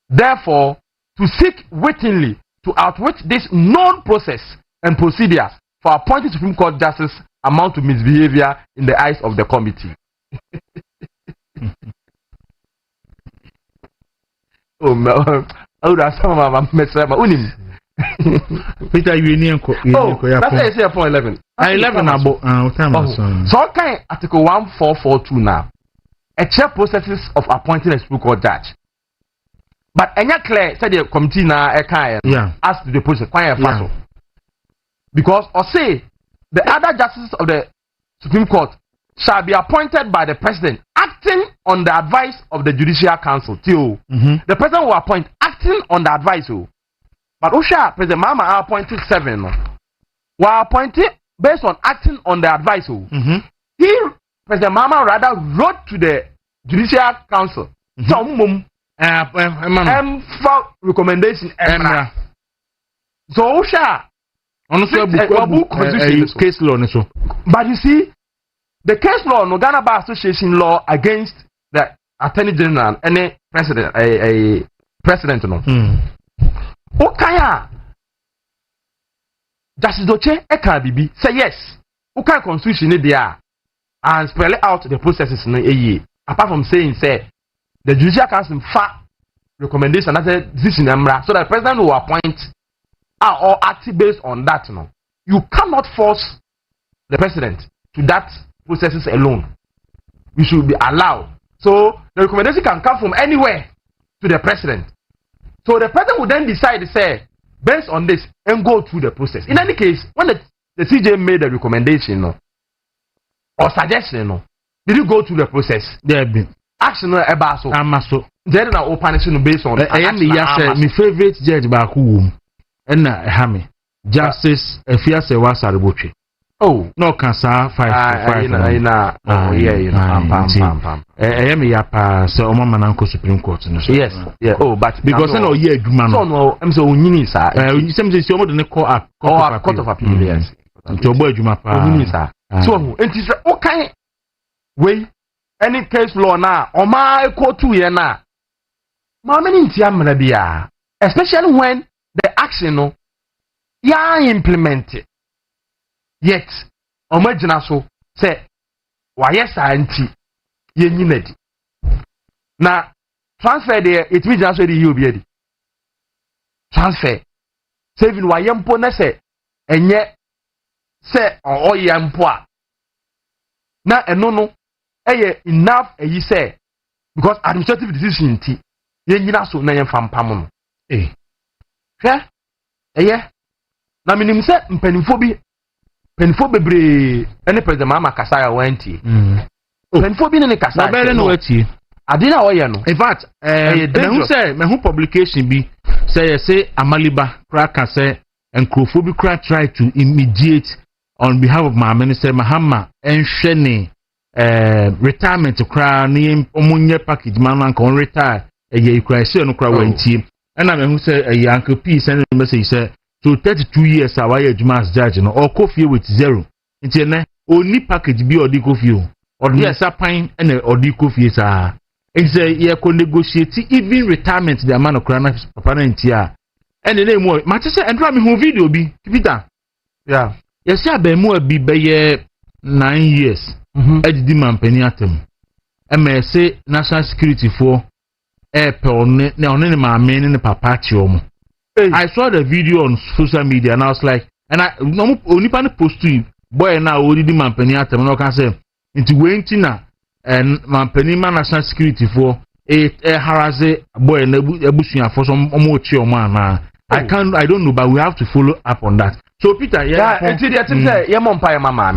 Therefore, to seek wittingly to outwit this known process and procedures for appointing Supreme Court Justice amount to misbehavior in the eyes of the committee. Oh, that's some of my message. Peter, you need that's say upon 11. 11 about so kind article 1442 now. A chair processes of appointing a Supreme Court judge. But any clear said the committee now as to the process quite fast. Because or say the other justices of the Supreme Court shall be appointed by the president acting on the advice of the Judicial Council. The president will appoint acting on the advice. But Osha, President Mahama appointed 7. Were appointed based on acting on the advice. He, President Mahama, rather wrote to the Judicial Council some recommendation. So Osha, case law. But you see, the case law, no Ghana Bar Association law against the Attorney General, any president, a president, no. Okaya Justice Doche Eka Bibi say yes. Okaya constitution there and spell out the processes in a year. Apart from saying say the Judicial Council recommendation as a decision so that the president will appoint or act based on that. No, you cannot force the president to that processes alone. We should be allowed. So the recommendation can come from anywhere to the president. So the president will then decide to say, based on this, and go through the process. In any case, when the CJ made a recommendation or suggestion, did you go through the process? There be action about so. Then I open it based on. I am my favorite judge back home, and Hammy Justice Efiase Wasariboche. Oh, no, cancer 5. I am a so Oman Supreme Court. Yes, yeah. Oh, but because I know ye man. So no, I'm so you say you want to call up court of appeal. Yes. To boy Juma. So, and it is okay. Way any case law now, or my court 2 year now. Mamma Tiamabia, especially when the action implemented. Yet, imagine so say, why yes, auntie, ye need now transfer there, it means also the UBD transfer saving why yampona say, and yet say, or yampoa now, and no, enough, you say, because administrative decision, ye so na fam pamon. Yeah, now, meaning say, pennyphobi. Penfo bebre any president mama kasaya wenti. Penfo bi ne kasaya. Bebre no wati. Adina oye no. In fact, me who publication bi say Amaliba crack say encrophobic crack try to immediate on behalf of my minister Mahama enhwe retirement cra ne omunye package man kan retire ye cry say no cra wenti. And I me who say Uncle P send message say so 32 years away adwuma as judge no or coffee with 0 nti ne oni package bi odi coffee o odi sapan na odi coffee sa nti ye ko negotiate even retirement the amount of krana papa na nti a ene na mu ma tse entra me hu video bi Peter yeah yes ya be mu abi be ye 9 years edidi mampani atem say national security for airport ne maame ne papa chi omo. I saw the video on social media and I was like, and I only pan post to boy na odidi mampani atem no kan say nti wenti na and mampani man national security for harasse boy na ebusuan for some omo chi omo ana. I don't know, but we have to follow up on that. So Peter, yeah, until the say, mama,